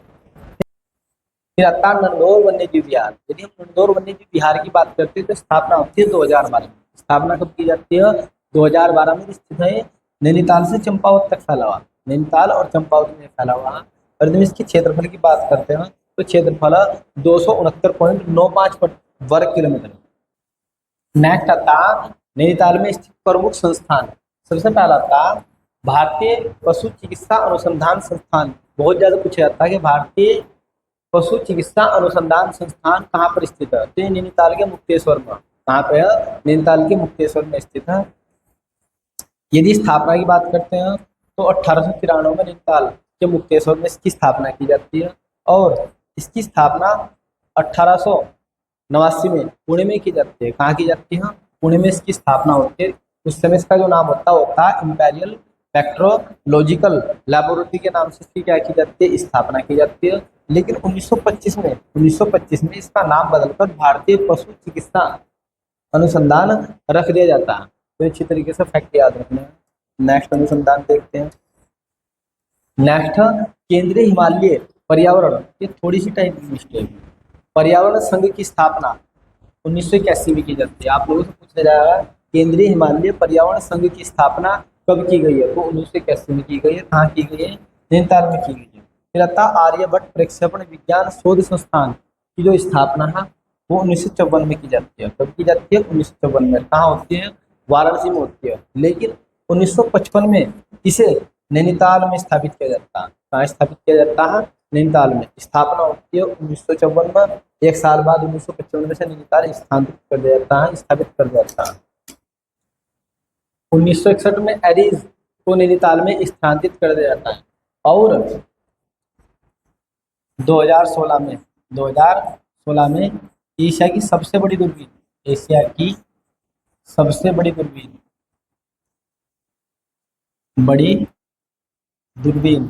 फिर आता है नंदौर वन्यजीव विहार। यदि हम नंदौर वन्यजीव विहार की बात करते हैं तो स्थापना होती है 2012 में। स्थापना कब की जाती है, 2012 में। स्थित है नैनीताल से चंपावत तक फैला हुआ, नैनीताल और चंपावत में फैला हुआ। और यदि इसके क्षेत्रफल की बात करते हैं तो क्षेत्रफल 269.95 वर्ग किलोमीटर। नेक्स्ट आता नैनीताल में स्थित प्रमुख संस्थान। सबसे पहला था भारतीय पशु चिकित्सा अनुसंधान संस्थान। बहुत ज्यादा पूछा जाता है कि भारतीय पशु चिकित्सा अनुसंधान संस्थान कहाँ पर स्थित है, तो ये नैनीताल के मुक्तेश्वर में। कहाँ पे है, नैनीताल के मुक्तेश्वर में स्थित है। यदि स्थापना की बात करते हैं तो 1893 में नैनीताल के मुक्तेश्वर में इसकी स्थापना की जाती है। और इसकी स्थापना 1889 में पुणे में की जाती है। कहाँ की जाती है, पुणे में इसकी स्थापना होती है। उस समय इसका जो नाम होता है इंपीरियल बैक्टीरियोलॉजिकल लैबोरेटरी के नाम से इसकी क्या की जाती है, स्थापना की जाती है। लेकिन 1925 में इसका नाम बदलकर भारतीय पशु चिकित्सा अनुसंधान रख दिया जाता है। तो अच्छी तरीके से फैक्ट याद रखना है। नेक्स्ट अनुसंधान देखते हैं। नेक्स्ट केंद्रीय हिमालय पर्यावरण, ये थोड़ी सी टाइप की मिस्टेक है। पर्यावरण संघ की स्थापना 1981 में की जाती है। आप लोगों से पूछा जाएगा केंद्रीय हिमालय पर्यावरण संघ की स्थापना कब की गई है, तो 1981 में की गई है। कहाँ की गई है? नैनीताल में की गई है। फिर आता आर्यभट्ट प्रक्षेपण विज्ञान शोध संस्थान की जो स्थापना है वो 1954 में की जाती है। कब की जाती है? 1954 में। कहाँ होती है? वाराणसी में होती है। लेकिन 1955 में इसे नैनीताल में स्थापित किया जाता है। कहाँ स्थापित किया जाता है? नैनीताल में। स्थापना होती है 1954 में। एक साल बाद 1955 में से नैनीताल स्थापित कर दिया जाता है, स्थापित कर दिया जाता है। 1961 में एरीज को नैनीताल में स्थानांतरित कर दिया जाता है। और 2016 में एशिया की सबसे बड़ी दूरबीन, एशिया की सबसे बड़ी दूरबीन, बड़ी दूरबीन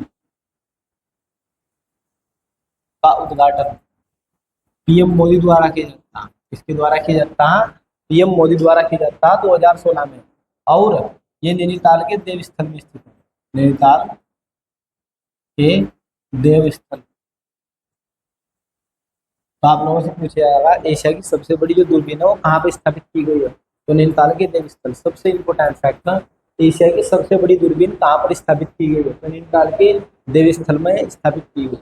का उद्घाटन पीएम मोदी द्वारा किया जाता है। किसके द्वारा किया जाता है? पीएम मोदी द्वारा किया जाता है 2016 में। और ये नैनीताल के देवस्थल में स्थित है। नैनीताल के देवस्थल। तो आप लोगों से पूछा जाएगा एशिया की सबसे बड़ी जो दूरबीन है वो कहाँ पे स्थापित की गई है, तो नैनीताल के देवस्थल। सबसे इम्पोर्टेंट फैक्टर, एशिया की सबसे बड़ी दूरबीन कहाँ पर स्थापित की गई है, तो नैनीताल के देवस्थल में स्थापित की गई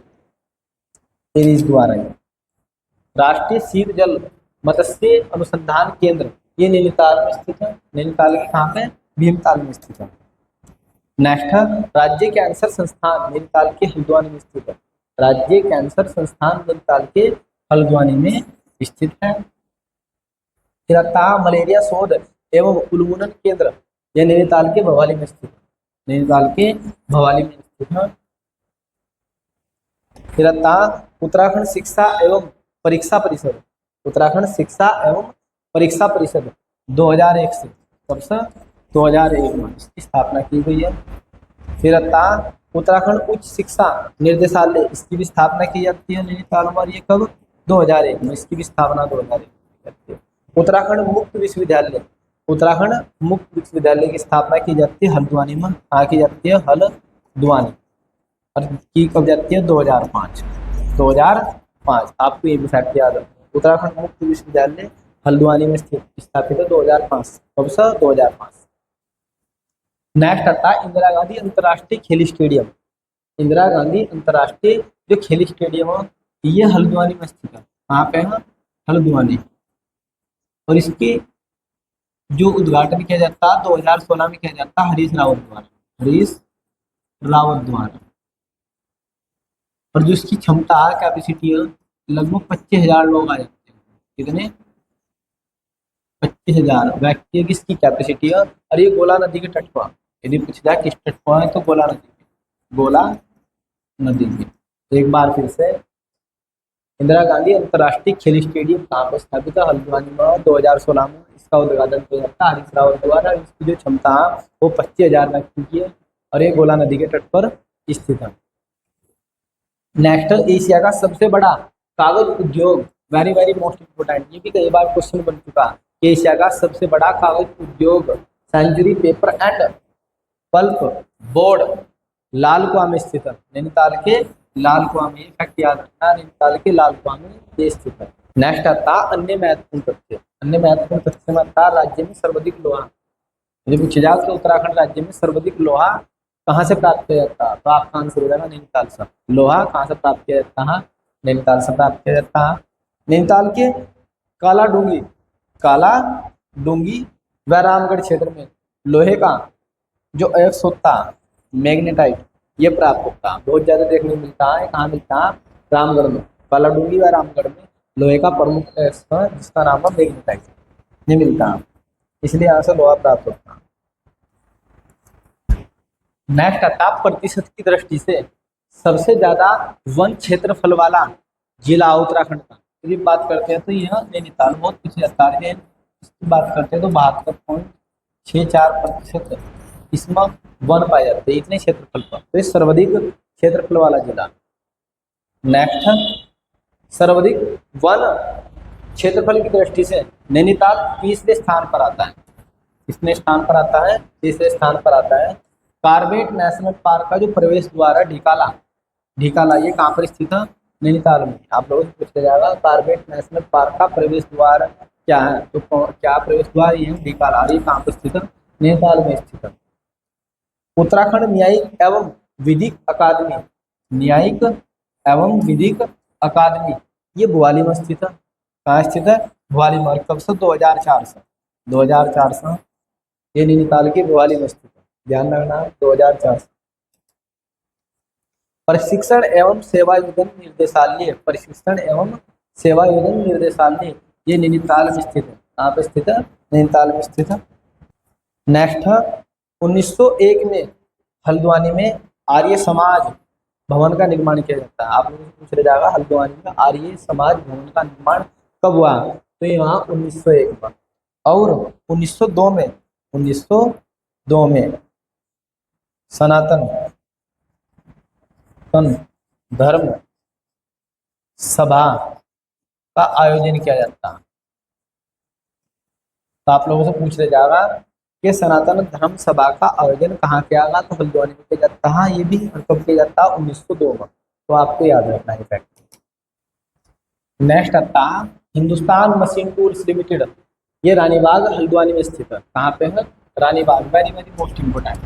एरीज द्वारा। राष्ट्रीय शीत जल मत्स्य अनुसंधान केंद्र ये नैनीताल में स्थित है। नैनीताल के कहाँ पे? भीमताल में स्थित है। नेक्स्ट है राज्य कैंसर संस्थान नैनीताल के हल्द्वानी में स्थित है। राज्य कैंसर संस्थान नैनीताल के हल्द्वानी में स्थित है। फिर आता मलेरिया शोध एवं उन्मूलन केंद्र यह नैनीताल के भवाली में स्थित है। नैनीताल के भवाली में स्थित है। फिर आता उत्तराखंड शिक्षा एवं परीक्षा परिषद। उत्तराखंड शिक्षा एवं परीक्षा परिषद 2001 से, कब से? 2001 में इसकी स्थापना की गई है। फिर आता उत्तराखंड उच्च शिक्षा निर्देशालय, इसकी भी स्थापना की जाती है नैनीताल में। ये कब? 2001 में। इसकी भी स्थापना 2001 में की जाती है। उत्तराखंड मुक्त विश्वविद्यालय, उत्तराखंड मुक्त विश्वविद्यालय की स्थापना की जाती है हल्द्वानी में। कहाँ की जाती है? हल्द्वानी। और की कब जाती है? 2005। 2005 आपको ये भी फैक्ट याद है। उत्तराखंड मुक्त विश्वविद्यालय हल्द्वानी में स्थापित है 2005। कब से? 2005। नेक्स्ट आता है इंदिरा गांधी अंतर्राष्ट्रीय खेल स्टेडियम। इंदिरा गांधी अंतर्राष्ट्रीय जो खेल स्टेडियम है ये हल्द्वानी में स्थित है। कहाँ पे है? हल्द्वानी। और इसके जो उद्घाटन किया जाता है 2016 में किया जाता है हरीश रावत द्वारा। हरीश रावत द्वारा। और जो इसकी क्षमता कैपेसिटी है लगभग 25,000 लोग आ जाते हैं। कितने? 25,000 व्यक्ति की इसकी कैपेसिटी है। और ये गोला नदी के तट पर, यदि पूछा जाए किस तट पर है तो गोला नदी पे, गोला नदी पे। तो एक बार फिर से इंदिरा गांधी अंतर्राष्ट्रीय खेल स्टेडियम कहाँ पर स्थापित है? हल्द्वानी में। 2016 में इसका उद्घाटन किया जाता है हरीश रावत द्वारा। इसकी जो क्षमता है वो 25,000 व्यक्ति की है और ये गोला नदी के तट पर स्थित है। नेक्स्ट, एशिया का सबसे बड़ा कागज उद्योग, वेरी वेरी मोस्ट इंपोर्टेंट, ये भी कई बार क्वेश्चन बन चुका है। एशिया का सबसे बड़ा कागज उद्योग Century Paper and Pulp Board Lalkuan में स्थित है। नैनीताल के लालकुआ में, फैक्ट याद रखना, नैनीताल के लालकुआ में ये स्थित है। नेक्स्ट आता अन्य महत्वपूर्ण तथ्य। अन्य महत्वपूर्ण तथ्य में आता राज्य में सर्वाधिक लोहा। यदि पूछा जाए तो उत्तराखंड राज्य में सर्वाधिक लोहा कहाँ से प्राप्त किया जाता है, तो आपका आंसर हो जाएगा नैनीताल से। लोहा कहाँ से प्राप्त किया जाता है? नैनीताल से प्राप्त किया जाता है। नैनीताल के काला डूंगी व रामगढ़ क्षेत्र में लोहे का जो अयस्क होता है मैग्नेटाइट ये प्राप्त होता है। बहुत ज्यादा देखने को मिलता है। कहाँ मिलता है? रामगढ़ में। काला डूंगी व रामगढ़ में लोहे का प्रमुख अयस्क है जिसका नाम है मैग्नेटाइट, ये मिलता है, इसलिए यहाँ से लोहा प्राप्त होता है। नेक्स्ट आता प्रतिशत की दृष्टि से सबसे ज्यादा वन क्षेत्रफल वाला जिला उत्तराखंड का यदि बात करते हैं तो यह नैनीताल, बहुत पीछे आता है। इसकी बात करते हैं तो 72.64% इसमें वन पाए जाते हैं इतने क्षेत्रफल पर, तो इस सर्वाधिक क्षेत्रफल वाला जिला। नेक्स्ट, सर्वाधिक वन क्षेत्रफल की दृष्टि से नैनीताल तीसरे स्थान पर आता है। कितने स्थान पर आता है? तीसरे स्थान पर आता है। कार्बेट नेशनल पार्क का जो प्रवेश द्वार है ढिकाला ये कहाँ पर स्थित है? नैनीताल में। आप लोगों से पूछा जाएगा कार्बेट नेशनल पार्क का प्रवेश द्वार क्या है, तो क्या प्रवेश द्वार ये बीकाला, और ये कहाँ पर स्थित है, नैनीताल में स्थित है। उत्तराखंड न्यायिक एवं विधिक अकादमी, न्यायिक एवं विधिक अकादमी ये भोपाली में स्थित है। कहाँ स्थित है, भोपाली में। कब से, 2004 से, 2004 से ये नैनीताल के भोपाली में स्थित है, ध्यान रखना 2004 से। प्रशिक्षण एवं सेवायोजन निर्देशालय, प्रशिक्षण एवं सेवायोजन निर्देशालय ये नैनीताल में स्थित है। कहाँ पे स्थित है, नैनीताल में स्थित है। नेक्स्ट है 1901 में हल्द्वानी में आर्य समाज भवन का निर्माण किया जाता है। आप लोगों से पूछ रहे जाएगा हल्द्वानी में आर्य समाज भवन का निर्माण कब हुआ, तो ये वहाँ 1901 में। और 1902 में, 1902 में सनातन धर्म सभा का आयोजन किया जाता है। तो आप लोगों से पूछ रहे जाएगा कि सनातन धर्म सभा का आयोजन कहाँ किया गया, तो हल्द्वानी में किया जाता है। ये भी कब किया जाता है, 1902 में। तो आपको याद रखना है फैक्ट। नेक्स्ट आता है हिंदुस्तान मशीन टूल्स लिमिटेड, ये रानीबाग हल्द्वानी में स्थित है। कहाँ पे है, Ranibagh. Very very most important,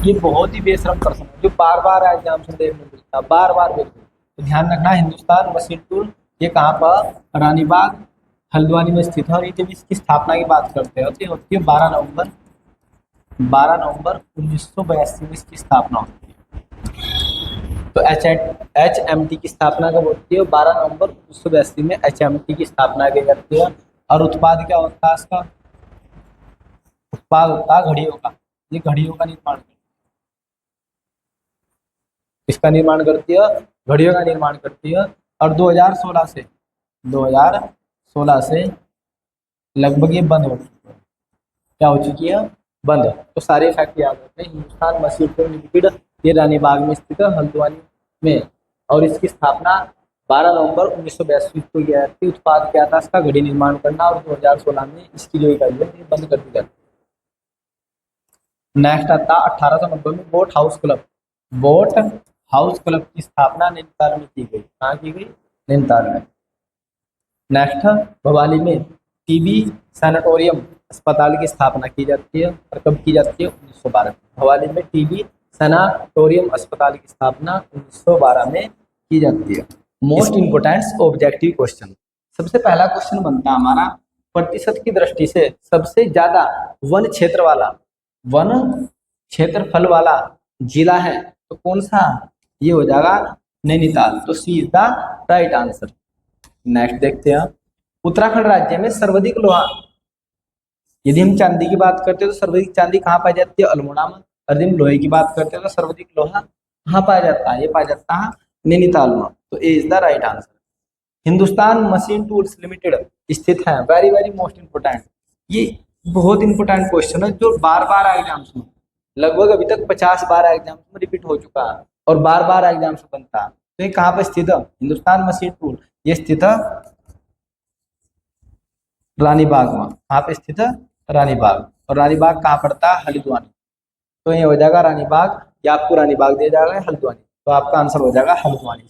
ये बहुत ही बेशरम प्रश्न है जो बार बार एग्जाम से देखने मिलता है, बार बार बिल्कुल। तो ध्यान रखना, हिंदुस्तान मशीन टूल ये कहाँ पर, रानीबाग हल्द्वानी में स्थित है। और ये जब इसकी स्थापना की बात करते हैं तो ये होती है 12 नवंबर 1982 में इसकी स्थापना होती है। तो HMT की स्थापना कब होती है, 12 नवंबर 1982 में HMT की स्थापना की जाती है। और उत्पाद क्या होता है इसका, उत्पाद होता है घड़ियों का। ये घड़ियों का निर्माण, इसका निर्माण करती है, घड़ियों का निर्माण करती है। और 2016 से लगभग ये बंद हो चुकी है। क्या हो चुकी है, बंद। तो सारे फैक्ट याद रखते हैं। हिंदुस्तान मशीन टूल लिमिटेड ये रानीबाग में स्थित है हल्द्वानी में, और इसकी स्थापना 12 नवंबर 1982 को किया जाती है। उत्पाद क्या था इसका, घड़ी निर्माण करना। और 2016 में इसकी जो इकाई है ये बंद कर दी जाती है। नेक्स्ट आता 1890 में boat house club, boat house club की स्थापना नैनीताल में की गई। कहाँ की गई, नैनीताल में। नेक्स्ट भवाली में टीबी सैनिटोरियम अस्पताल की स्थापना की जाती है। और कब की जाती है, 1912 में। भवाली में टीबी सैनिटोरियम अस्पताल की स्थापना 1912 में की जाती है। मोस्ट इंपोर्टेंट ऑब्जेक्टिव क्वेश्चन, सबसे पहला क्वेश्चन बनता है हमारा, प्रतिशत की दृष्टि से सबसे ज्यादा वन क्षेत्रफल वाला जिला है तो कौन सा, ये हो जाएगा नैनीताल। तो C is the right answer. Next देखते हैं, उत्तराखंड राज्य में सर्वाधिक लोहा, यदि हम चांदी की बात करते हैं तो सर्वाधिक चांदी कहाँ पाई जाती है, अल्मोड़ा में। और यदि हम लोहे की बात करते हैं तो सर्वाधिक लोहा कहाँ पाया जाता है, ये पाया जाता है नैनीताल में। तो A is the right answer. Hindustan Machine Tools Limited स्थित है, वेरी वेरी मोस्ट इंपोर्टेंट, ये बहुत इंपोर्टेंट क्वेश्चन है जो बार बार एग्जाम्स में, लगभग अभी तक 50 बार एग्जाम्स में रिपीट हो चुका है और बार बार एग्जाम्स में बनता है। तो ये कहाँ पर स्थित है, हिंदुस्तान मशीन टूल ये स्थित है रानीबाग में। कहाँ पे स्थित है, रानीबाग। और रानीबाग कहाँ पड़ता है, हल्द्वानी। तो ये हो जाएगा रानीबाग, या आपको रानीबाग दिया जाएगा हल्द्वानी, तो आपका आंसर हो जाएगा हल्द्वानी।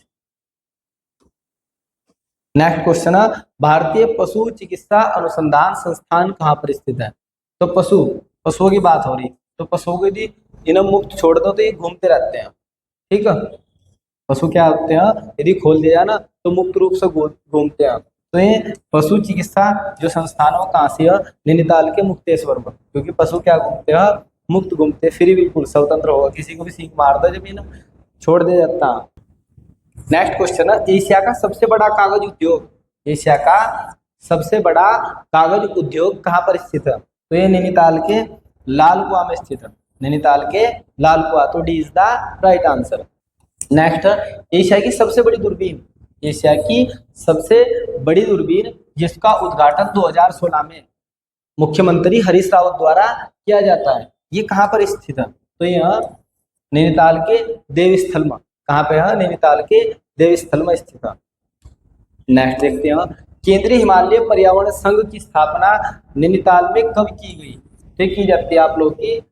नेक्स्ट क्वेश्चन है, भारतीय पशु चिकित्सा अनुसंधान संस्थान कहाँ पर स्थित है। तो पशुओं की बात हो रही, तो पशुओं को यदि इन्हें मुक्त छोड़ दो तो ये घूमते रहते हैं, ठीक है। पशु क्या होते हैं, यदि खोल दिया ना तो मुक्त रूप से घूमते हैं। तो ये पशु चिकित्सा जो संस्थान है कहाँ से है, नैनीताल के मुक्तेश्वर में। क्योंकि पशु क्या घूमते हैं, मुक्त घूमते, फ्री, बिल्कुल स्वतंत्र होगा, किसी को भी सीख मार दो जब इन्हें छोड़ दिया जाता है। नेक्स्ट क्वेश्चन है, एशिया का सबसे बड़ा कागज उद्योग, एशिया का सबसे बड़ा कागज उद्योग कहाँ पर स्थित है। तो ये नैनीताल के लाल कुआं में स्थित है, नैनीताल के लाल कुआं। तो D is the right answer. Next, Asia की सबसे बड़ी दूरबीन, एशिया की सबसे बड़ी दूरबीन जिसका उद्घाटन 2016 में मुख्यमंत्री हरीश रावत द्वारा किया जाता है, ये कहाँ पर स्थित है। तो यह नैनीताल के देवस्थल में। कहाँ पे है, नैनीताल के देवस्थल में स्थित है। नेक्स्ट देखते हैं, केंद्रीय हिमालय पर्यावरण संघ की स्थापना नैनीताल में कब की गई। तो की जाती है आप लोग की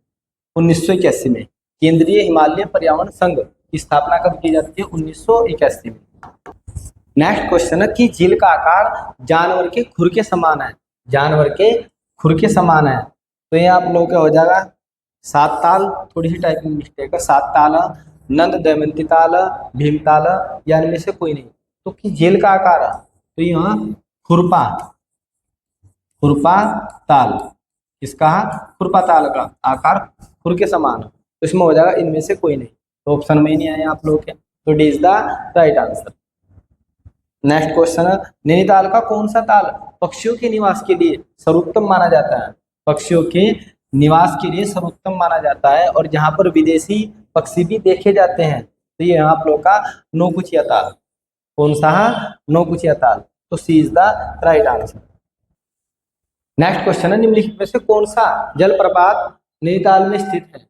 1981 में। केंद्रीय हिमालय पर्यावरण संघ की स्थापना कब की जाती है, 1981 में। नेक्स्ट क्वेश्चन है कि झील का आकार जानवर के खुर के समान है, जानवर के खुर के समान है। तो ये आप लोगों का हो जाएगा सात ताल, थोड़ी सी टाइपिंग मिस्टेक है, सात ताल, नंद दमयंती ताल, भीम ताल, या इनमें से कोई नहीं। तो कि झील का आकार है तो यहाँ खुरपा, खुरपा ताल, इसका खुरपा ताल का आकार खुर के समान, तो इसमें हो जाएगा इनमें से कोई नहीं। तो ऑप्शन में ही नहीं आया आप लोगों के, तो D is the right answer. Next question है नैनीताल का कौन सा ताल पक्षियों के निवास के लिए सर्वोत्तम माना जाता है, पक्षियों के निवास के लिए सर्वोत्तम माना जाता है और जहां पर विदेशी पक्षी भी देखे जाते हैं। तो ये आप लोग का नौकुचिया ताल, कौन सा है, नौकुचिया ताल, तो C is the right answer. Next question है निम्नलिखित में से कौन सा जलप्रपात नैनीताल में स्थित है।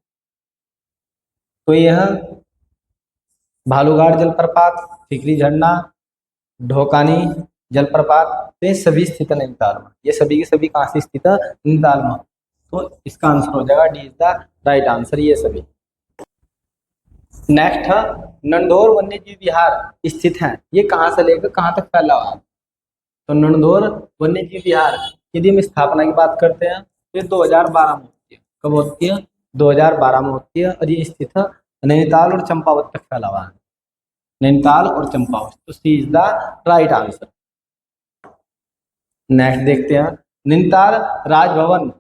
तो यह भालूघाट जलप्रपात, फिकरी झरना, ढोकानी जलप्रपात, तो ये सभी स्थित है नैनीताल में। ये सभी के सभी कहाँ से स्थित है, नैनीताल में। तो इसका आंसर हो जाएगा D is the right answer, ये सभी। नेक्स्ट है नंदौर वन्यजीव विहार स्थित है, ये कहाँ से लेकर कहाँ तक फैला हुआ है। तो नंदौर वन्यजीव विहार यदि हम स्थापना की बात करते हैं तो ये 2012 में होती है। कब होती है, 2012 में होती है, और ये स्थित है नैनीताल और चंपावत तक फैला हुआ है, नैनीताल और चंपावत, तो C is the right answer. Next देखते हैं नैनीताल राजभवन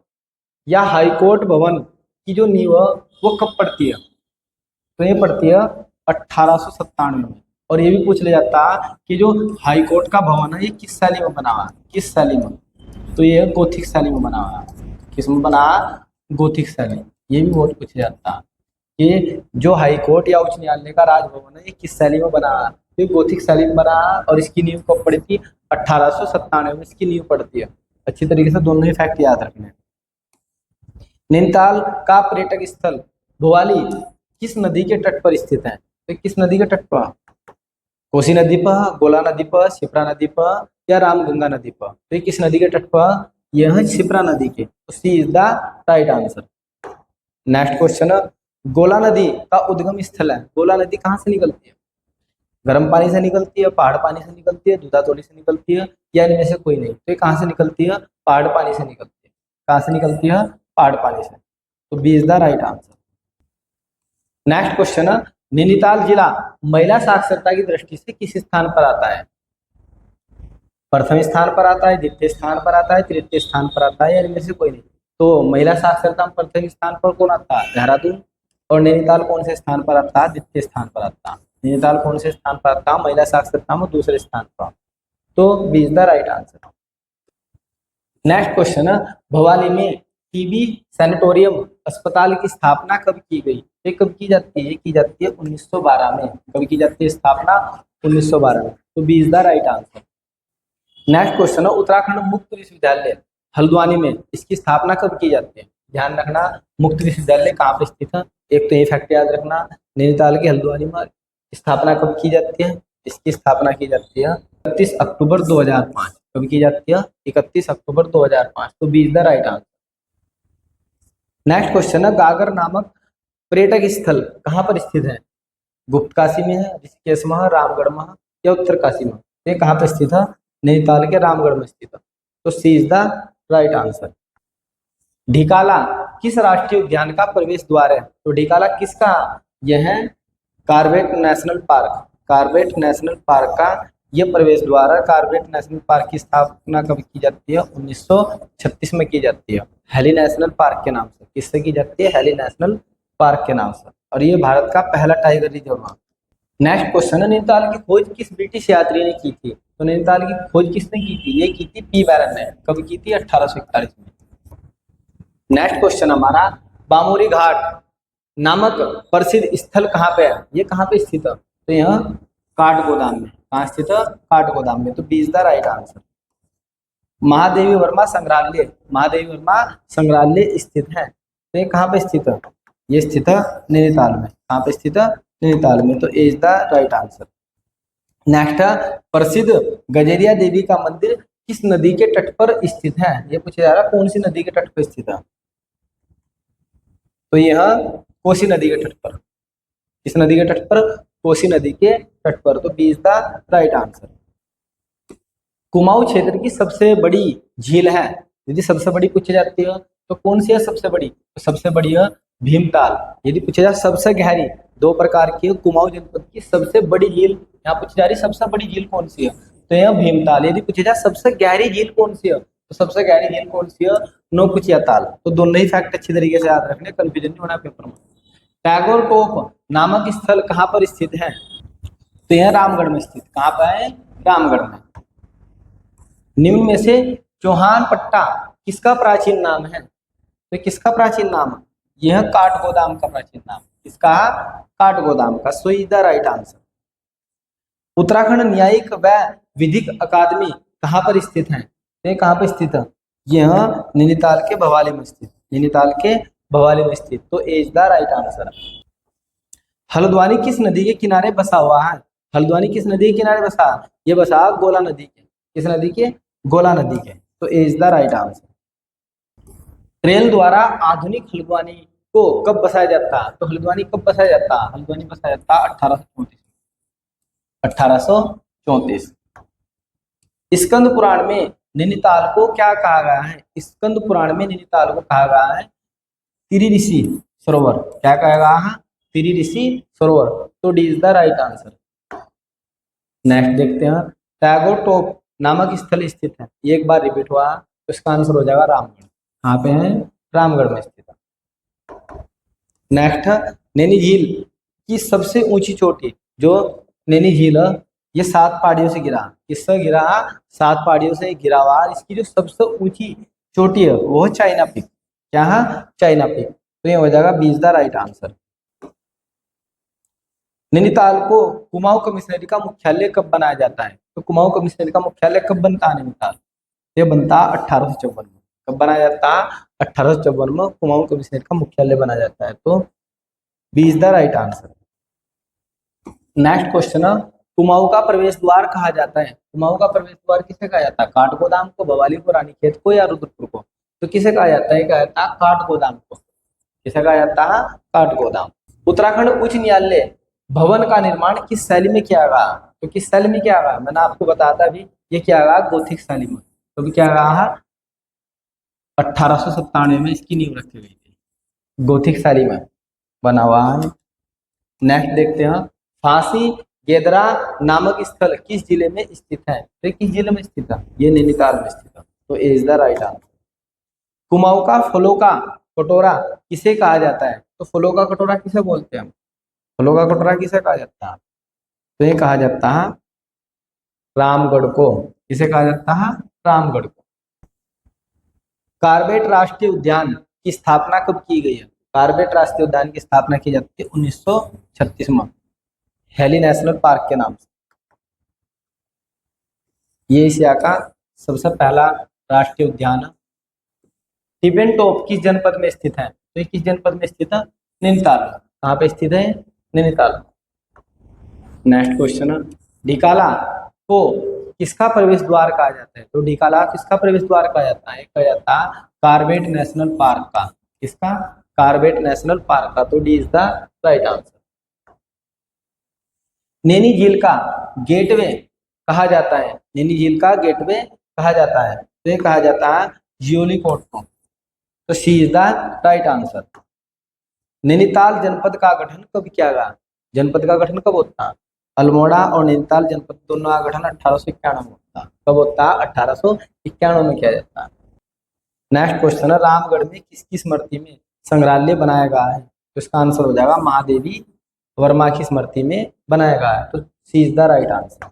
या हाईकोर्ट भवन की जो नींव है वो कब पड़ती है। तो ये पड़ती है 1897 में। और ये भी पूछ लिया जाता है कि जो हाईकोर्ट का भवन है ये किस शैली में बना हुआ है, किस शैली में। तो ये गोथिक शैली में बना हुआ है, किसमें बना, गोथिक शैली। ये भी बहुत पूछा जाता है कि जो हाईकोर्ट या उच्च न्यायालय का राजभवन है ये किस शैली में बना है। तो ये गोथिक शैली में बना है और इसकी नींव कब पड़ी थी, 1897 में इसकी नींव पड़ती है। अच्छी तरीके से दोनों ही फैक्ट याद रखने। नैनीताल का पर्यटक स्थल भोवाली किस नदी के तट पर स्थित है। तो किस नदी के तट पर, कोसी नदी पर, गोला नदी पर, शिप्रा नदी पर, या रामगंगा नदी पर। तो ये किस नदी के तट पर, यह है शिप्रा नदी के, तो C is the right answer. Next question, Gola नदी का उद्गम स्थल है, गोला नदी कहाँ से निकलती है, गर्म पानी से निकलती है, पहाड़ पानी से निकलती है, दूधातोड़ी से निकलती है, या इनमें से कोई नहीं। तो ये कहाँ से निकलती है, पहाड़ पानी से निकलती है। कहाँ से निकलती है, पहाड़ पानी से, तो B is the right answer. Next question है नैनीताल जिला महिला साक्षरता की दृष्टि से किस स्थान पर आता है। प्रथम स्थान पर आता है, द्वितीय स्थान पर आता है, तृतीय स्थान पर आता है, या इनमें से कोई नहीं। तो महिला साक्षरता में प्रथम स्थान पर कौन आता है, देहरादून। और नैनीताल कौन से स्थान पर आता है, द्वितीय स्थान पर आता है। नैनीताल कौन से स्थान पर आता है, महिला साक्षरता में दूसरे स्थान पर, तो B is the right answer. Next question है भवाली में टीबी सैनिटोरियम अस्पताल की स्थापना कब की गई। ये कब की जाती है, की जाती है 1912 में। कब की जाती है स्थापना, 1912 में, तो B is the right answer. Next question है उत्तराखंड मुक्त विश्वविद्यालय हल्द्वानी में इसकी स्थापना कब की जाती है। ध्यान रखना मुक्त विश्वविद्यालय कहाँ पे स्थित है, एक तो ये फैक्ट याद रखना, नैनीताल के हल्द्वानी में स्थापना कब की जाती है। इसकी स्थापना की जाती है 31 अक्टूबर 2005। कब की जाती है, 31 अक्टूबर 2005, तो B is the right answer. Next question है गागर नामक पर्यटक स्थल कहाँ पर स्थित है। गुप्त काशी में है, ऋषिकेश में है, रामगढ़ में है, या उत्तर काशी में। ये कहाँ पे स्थित है, नैनीताल के रामगढ़ में स्थित है, तो C is the right answer. Dhikala किस राष्ट्रीय उद्यान का प्रवेश द्वार है। तो ढिकाला किसका, यह है Corbett national park, Corbett national park का यह प्रवेश द्वार है। कॉर्बेट नेशनल पार्क की स्थापना कब की जाती है, 1936 में की जाती है, हेली नेशनल पार्क के नाम से। किससे की जाती है, हेली नेशनल पार्क के नाम से, और ये भारत का पहला टाइगर रिजर्व है। नेक्स्ट क्वेश्चन है नैनीताल की खोज किस ब्रिटिश यात्री ने की थी। तो नैनीताल की खोज किसने की थी, ये की थी पी बैरन ने। कब की थी, 1841 में। नेक्स्ट क्वेश्चन हमारा बामोरी घाट नामक प्रसिद्ध स्थल कहाँ पे है, ये कहाँ पे स्थित है। तो यह काठगोदाम में। कहाँ स्थित है, काठगोदाम में, तो B is the right answer. Mahadevi Varma संग्रहालय, महादेवी वर्मा संग्रहालय स्थित है, तो ये कहाँ पे स्थित है, ये स्थित है नैनीताल में। कहाँ पे स्थित है, नैनीताल में, तो A is the right answer. Next है प्रसिद्ध गजेरिया देवी का मंदिर किस नदी के तट पर स्थित है। ये पूछा जा रहा है कौन सी नदी के तट पर स्थित है। तो यह कोसी नदी के तट पर। किस नदी के तट पर, कोसी नदी के तट पर, तो B is the right answer. Kumaon क्षेत्र की सबसे बड़ी झील है, यदि सबसे बड़ी पूछी जाती है तो कौन सी है सबसे बड़ी? तो सबसे बड़ी है भीमताल। यदि पूछा जाए सबसे गहरी, दो प्रकार की है, कुमाऊं जनपद की सबसे बड़ी झील यहाँ पूछी जा रही, सबसे बड़ी झील कौन सी है? तो यह भीमताल। यदि पूछा जाए सबसे गहरी झील कौन सी है, तो सबसे गहरी झील कौन सी है? नौकुचिया ताल। तो दोनों ही फैक्ट अच्छी तरीके से याद रखने, कंफ्यूजन नहीं होना पेपर में। टैगोर टोप नामक स्थल कहाँ पर स्थित है? तो यह रामगढ़ में स्थित। कहाँ पर है? रामगढ़ में। निम्न में से चौहान पट्टा किसका प्राचीन नाम है? तो किसका प्राचीन नाम है? यह काठगोदाम का प्राचीन नाम। किसका? काठगोदाम का। So is the right answer. Uttarakhand न्यायिक व विधिक अकादमी कहाँ पर स्थित है? ये कहाँ पर स्थित है? यह नैनीताल के भवाली में स्थित। नैनीताल के भवाली में स्थित। तो A is the right answer. Haldwani किस नदी के किनारे बसा हुआ है? हल्द्वानी किस नदी के किनारे बसा? ये बसा गोला नदी के। किस नदी के? गोला नदी के। तो A is the right answer. Train द्वारा आधुनिक हल्द्वानी को कब बसाया जाता? तो हल्द्वानी कब बसाया जाता? हल्द्वानी बसाया जाता 1834। 1834। स्कंद पुराण में नैनीताल को क्या कहा गया है? स्कंद पुराण में नैनीताल को कहा गया है तिरी ऋषि सरोवर। क्या कहा गया है? तिरी ऋषि सरोवर। तो D is the right answer. Next देखते हैं। टैगोर टोप नामक स्थल स्थित है, ये एक बार रिपीट हुआ तो इसका आंसर हो जाएगा रामगढ़। कहाँ पे है? रामगढ़ में स्थित है। नेक्स्ट, नैनी झील की सबसे ऊंची चोटी, जो नैनी झील है ये 7 पहाड़ियों से गिरा। किससे गिरा? 7 पहाड़ियों से गिरा हुआ। इसकी जो सबसे ऊंची चोटी है वो चाइना पीक। क्या है? China peak. तो ये हो जाएगा 20 द राइट आंसर। नैनीताल को कुमाऊं कमिश्नरी का मुख्यालय कब बनाया जाता है? तो कुमाऊं कमिश्नरी का मुख्यालय कब बनता है नैनीताल? ये बनता 1854 में। कब बनाया जाता? 1854 में कुमाऊं कमिश्नरी का मुख्यालय बनाया जाता है। तो 20 the right answer. Next question है, कुमाऊं का प्रवेश द्वार कहा जाता है? कुमाऊं का प्रवेश द्वार किसे कहा जाता है? काठगोदाम को, भवाली को, रानीखेत को या रुद्रपुर को? तो किसे कहा जाता है? कहा जाता है काठगोदाम को। किसे कहा जाता है? काठगोदाम। उत्तराखंड उच्च न्यायालय भवन का निर्माण किस शैली में किया गया? तो किस शैली में किया गया? मैंने आपको बताया था अभी, ये किया गया गोथिक शैली में। तो क्या गया है? 1897 में इसकी नींव रखी गई थी। गोथिक शैली में बना हुआ है। नेक्स्ट देखते हैं, फांसी गेदरा नामक स्थल किस जिले में स्थित है? तो किस जिले में स्थित है? ये नैनीताल में स्थित है। तो A is the right answer. Kumaon का फलों का कटोरा किसे कहा जाता है? तो फलों का कटोरा किसे बोलते हैं हम? फलों का कटोरा किसे कहा जाता है? तो ये कहा जाता है रामगढ़ को। किसे कहा जाता है? रामगढ़ को। कार्बेट राष्ट्रीय उद्यान की स्थापना कब की गई है? कार्बेट राष्ट्रीय उद्यान की स्थापना की जाती है 1936 में, हेली नेशनल पार्क के नाम से। ये एशिया का सबसे पहला राष्ट्रीय उद्यान है। टिबेन टॉप किस जनपद में स्थित है? तो ये किस जनपद में स्थित है? नैनीताल। कहाँ पे स्थित है? नैनीताल। नेक्स्ट क्वेश्चन है, ढिकाला को किसका प्रवेश द्वार कहा जाता है? तो ढिकाला किसका प्रवेश द्वार कहा जाता है? कहा जाता है कार्बेट नेशनल पार्क का। किसका? कार्बेट नेशनल पार्क का। तो D is the right answer. Naini झील का गेटवे कहा जाता है? नैनी झील का गेटवे कहा जाता है? तो ये कहा जाता है जियोली कोट को। तो C is the right answer. Nainital जनपद का गठन कब किया गया? जनपद का गठन कब होता है? अल्मोड़ा और नैनीताल जनपद दोनों का गठन 1891 में होता है। कब होता है? 1891 में किया जाता है। नेक्स्ट क्वेश्चन है, रामगढ़ में किसकी स्मृति में संग्रहालय बनाया गया है? तो इसका आंसर हो जाएगा महादेवी वर्मा की स्मृति में बनाया गया है। तो C is the right answer.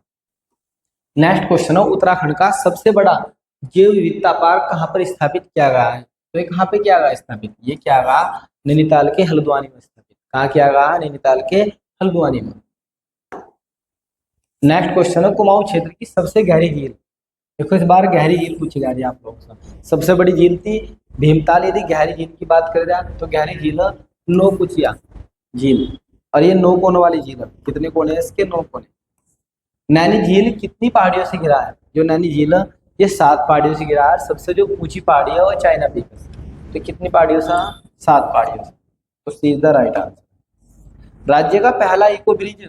Next question है, उत्तराखंड का सबसे बड़ा जैव विविधता पार्क कहाँ पर स्थापित किया गया है? तो ये कहाँ पे किया गया स्थापित? ये किया गया नैनीताल के हल्द्वानी में स्थापित। कहाँ किया गया? नैनीताल के हल्द्वानी में। नेक्स्ट क्वेश्चन है, कुमाऊं क्षेत्र की सबसे गहरी झील। देखो इस बार गहरी झील पूछी जा रही है आप लोगों से। सबसे बड़ी झील थी भीमताल। यदि गहरी झील की बात करें जाए तो गहरी झील नौकुचिया झील, और ये 9 कोनों वाली झील है। कितने कोने हैं इसके? 9 कोने। नैनी झील कितनी पहाड़ियों से घिरा है? जो नैनी झील है ये 7 पहाड़ियों से घिरा है। सबसे जो ऊंची पहाड़ी है वो चाइना पीक है। तो कितनी पहाड़ियों से? 7 पहाड़ियों से। तो C is the right answer. राज्य का पहला इको ब्रिज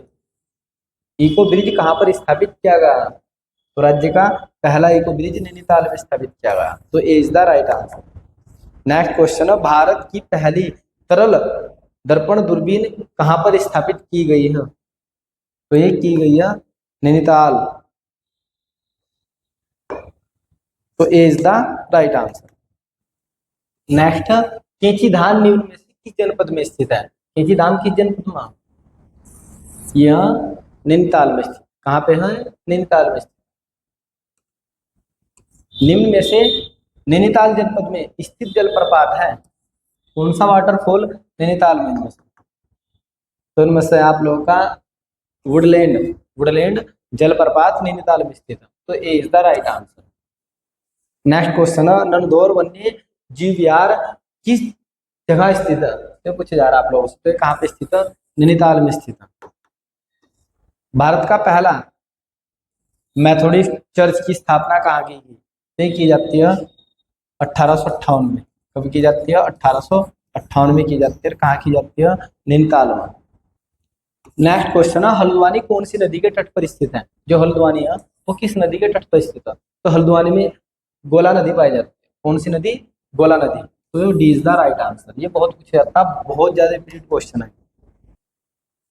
कहाँ पर स्थापित किया गया? तो राज्य का पहला इको ब्रिज नैनीताल में स्थापित किया गया, तो A is the right answer. Next question है, भारत की पहली तरल दर्पण दूरबीन कहाँ पर स्थापित की गई है? तो ये की गई है नैनीताल, तो A is the right answer. Next, Kainchi Dham निम्न में से किस जनपद में स्थित है? कैंची धाम किस जनपद में? यह नैनीताल में स्थित। कहाँ पे है? नैनीताल में स्थित। निम्न में से नैनीताल जनपद में स्थित जलप्रपात है कौन सा वाटरफॉल नैनीताल में? तो इनमें से आप लोगों का वुडलैंड जलप्रपात नैनीताल में स्थित है, तो A is the right answer. Next question है, नंदौर वन्य जीव विहार किस जगह स्थित है? तो पूछे जा रहा है आप लोगों से, कहाँ पे स्थित है? नैनीताल में स्थित है। भारत का पहला मेथोडिस्ट चर्च की स्थापना कहाँ की गई? तो की जाती है 1858 में। कब की जाती है? 1858 में की जाती है। कहाँ की जाती है? नैनीताल में। नेक्स्ट क्वेश्चन है, हल्द्वानी कौन सी नदी के तट पर स्थित है? जो हल्द्वानी है वो किस नदी के तट पर स्थित है? तो हल्द्वानी में गोला नदी पाई जाती है। कौन सी नदी? गोला नदी, तो D is the right answer. ये बहुत पूछा जाता है, बहुत ज्यादा इंपॉर्टेंट क्वेश्चन है।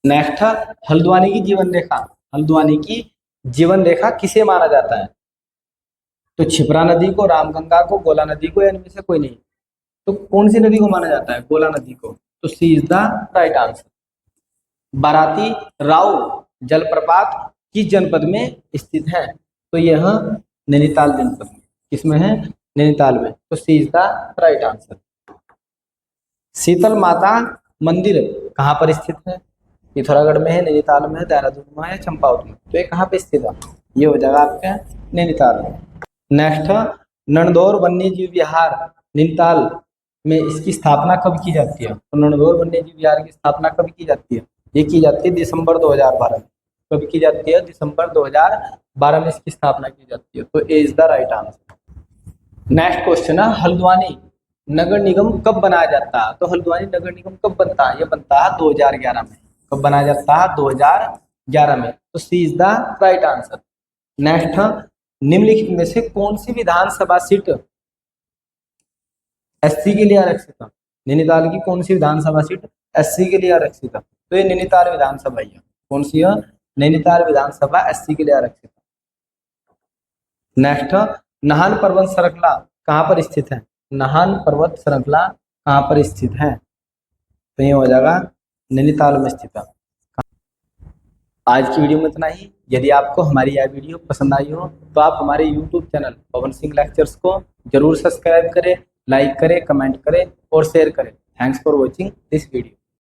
नेक्स्ट है, हल्द्वानी की जीवन रेखा, हल्द्वानी की जीवन रेखा किसे माना जाता है? तो क्षिप्रा नदी को, रामगंगा को, गोला नदी को, या इनमें से कोई नहीं? तो कौन सी नदी को माना जाता है? गोला नदी को, तो C is the right answer. बाराती राव जलप्रपात किस जनपद में स्थित है? तो यह नैनीताल जनपद में। किसमें है? नैनीताल में, तो C is the right answer. शीतल माता मंदिर कहाँ पर स्थित है? पिथौरागढ़ में है, नैनीताल में है, देहरादून में है, चंपावत में? तो ये कहाँ पे स्थित है? ये हो जाएगा आपका नैनीताल में। नेक्स्ट, नंदौर वन्य जीव विहार नैनीताल में इसकी स्थापना कब की जाती है? तो नंदौर वन्य जीव विहार की स्थापना कब की जाती है? ये की जाती है दिसंबर 2012 में। कब की जाती है? दिसंबर 2012 में इसकी स्थापना की जाती है, तो A is the right answer. Next question है, हल्द्वानी नगर निगम कब बनाया जाता है? तो हल्द्वानी नगर निगम कब बनता है? ये बनता है 2011 में। कब बनाया जाता है? 2011 में, तो C is the right answer. Next, निम्नलिखित में से कौन सी विधानसभा सीट एससी के लिए आरक्षित है? नैनीताल की कौन सी विधानसभा सीट एससी के लिए आरक्षित है? तो ये नैनीताल विधानसभा ही है। कौन सी है? नैनीताल विधानसभा एससी के लिए आरक्षित है। नेक्स्ट, नाहन पर्वत श्रृंखला कहाँ पर स्थित है? नाहन पर्वत श्रृंखला कहाँ पर स्थित है? तो ये हो जाएगा नैनीताल में स्थित है। आज की वीडियो में इतना ही। यदि आपको हमारी यह वीडियो पसंद आई हो तो आप हमारे YouTube channel Pawan Singh lectures को जरूर सब्सक्राइब करें, लाइक करें, कमेंट करें और शेयर करें। Thanks for watching this video.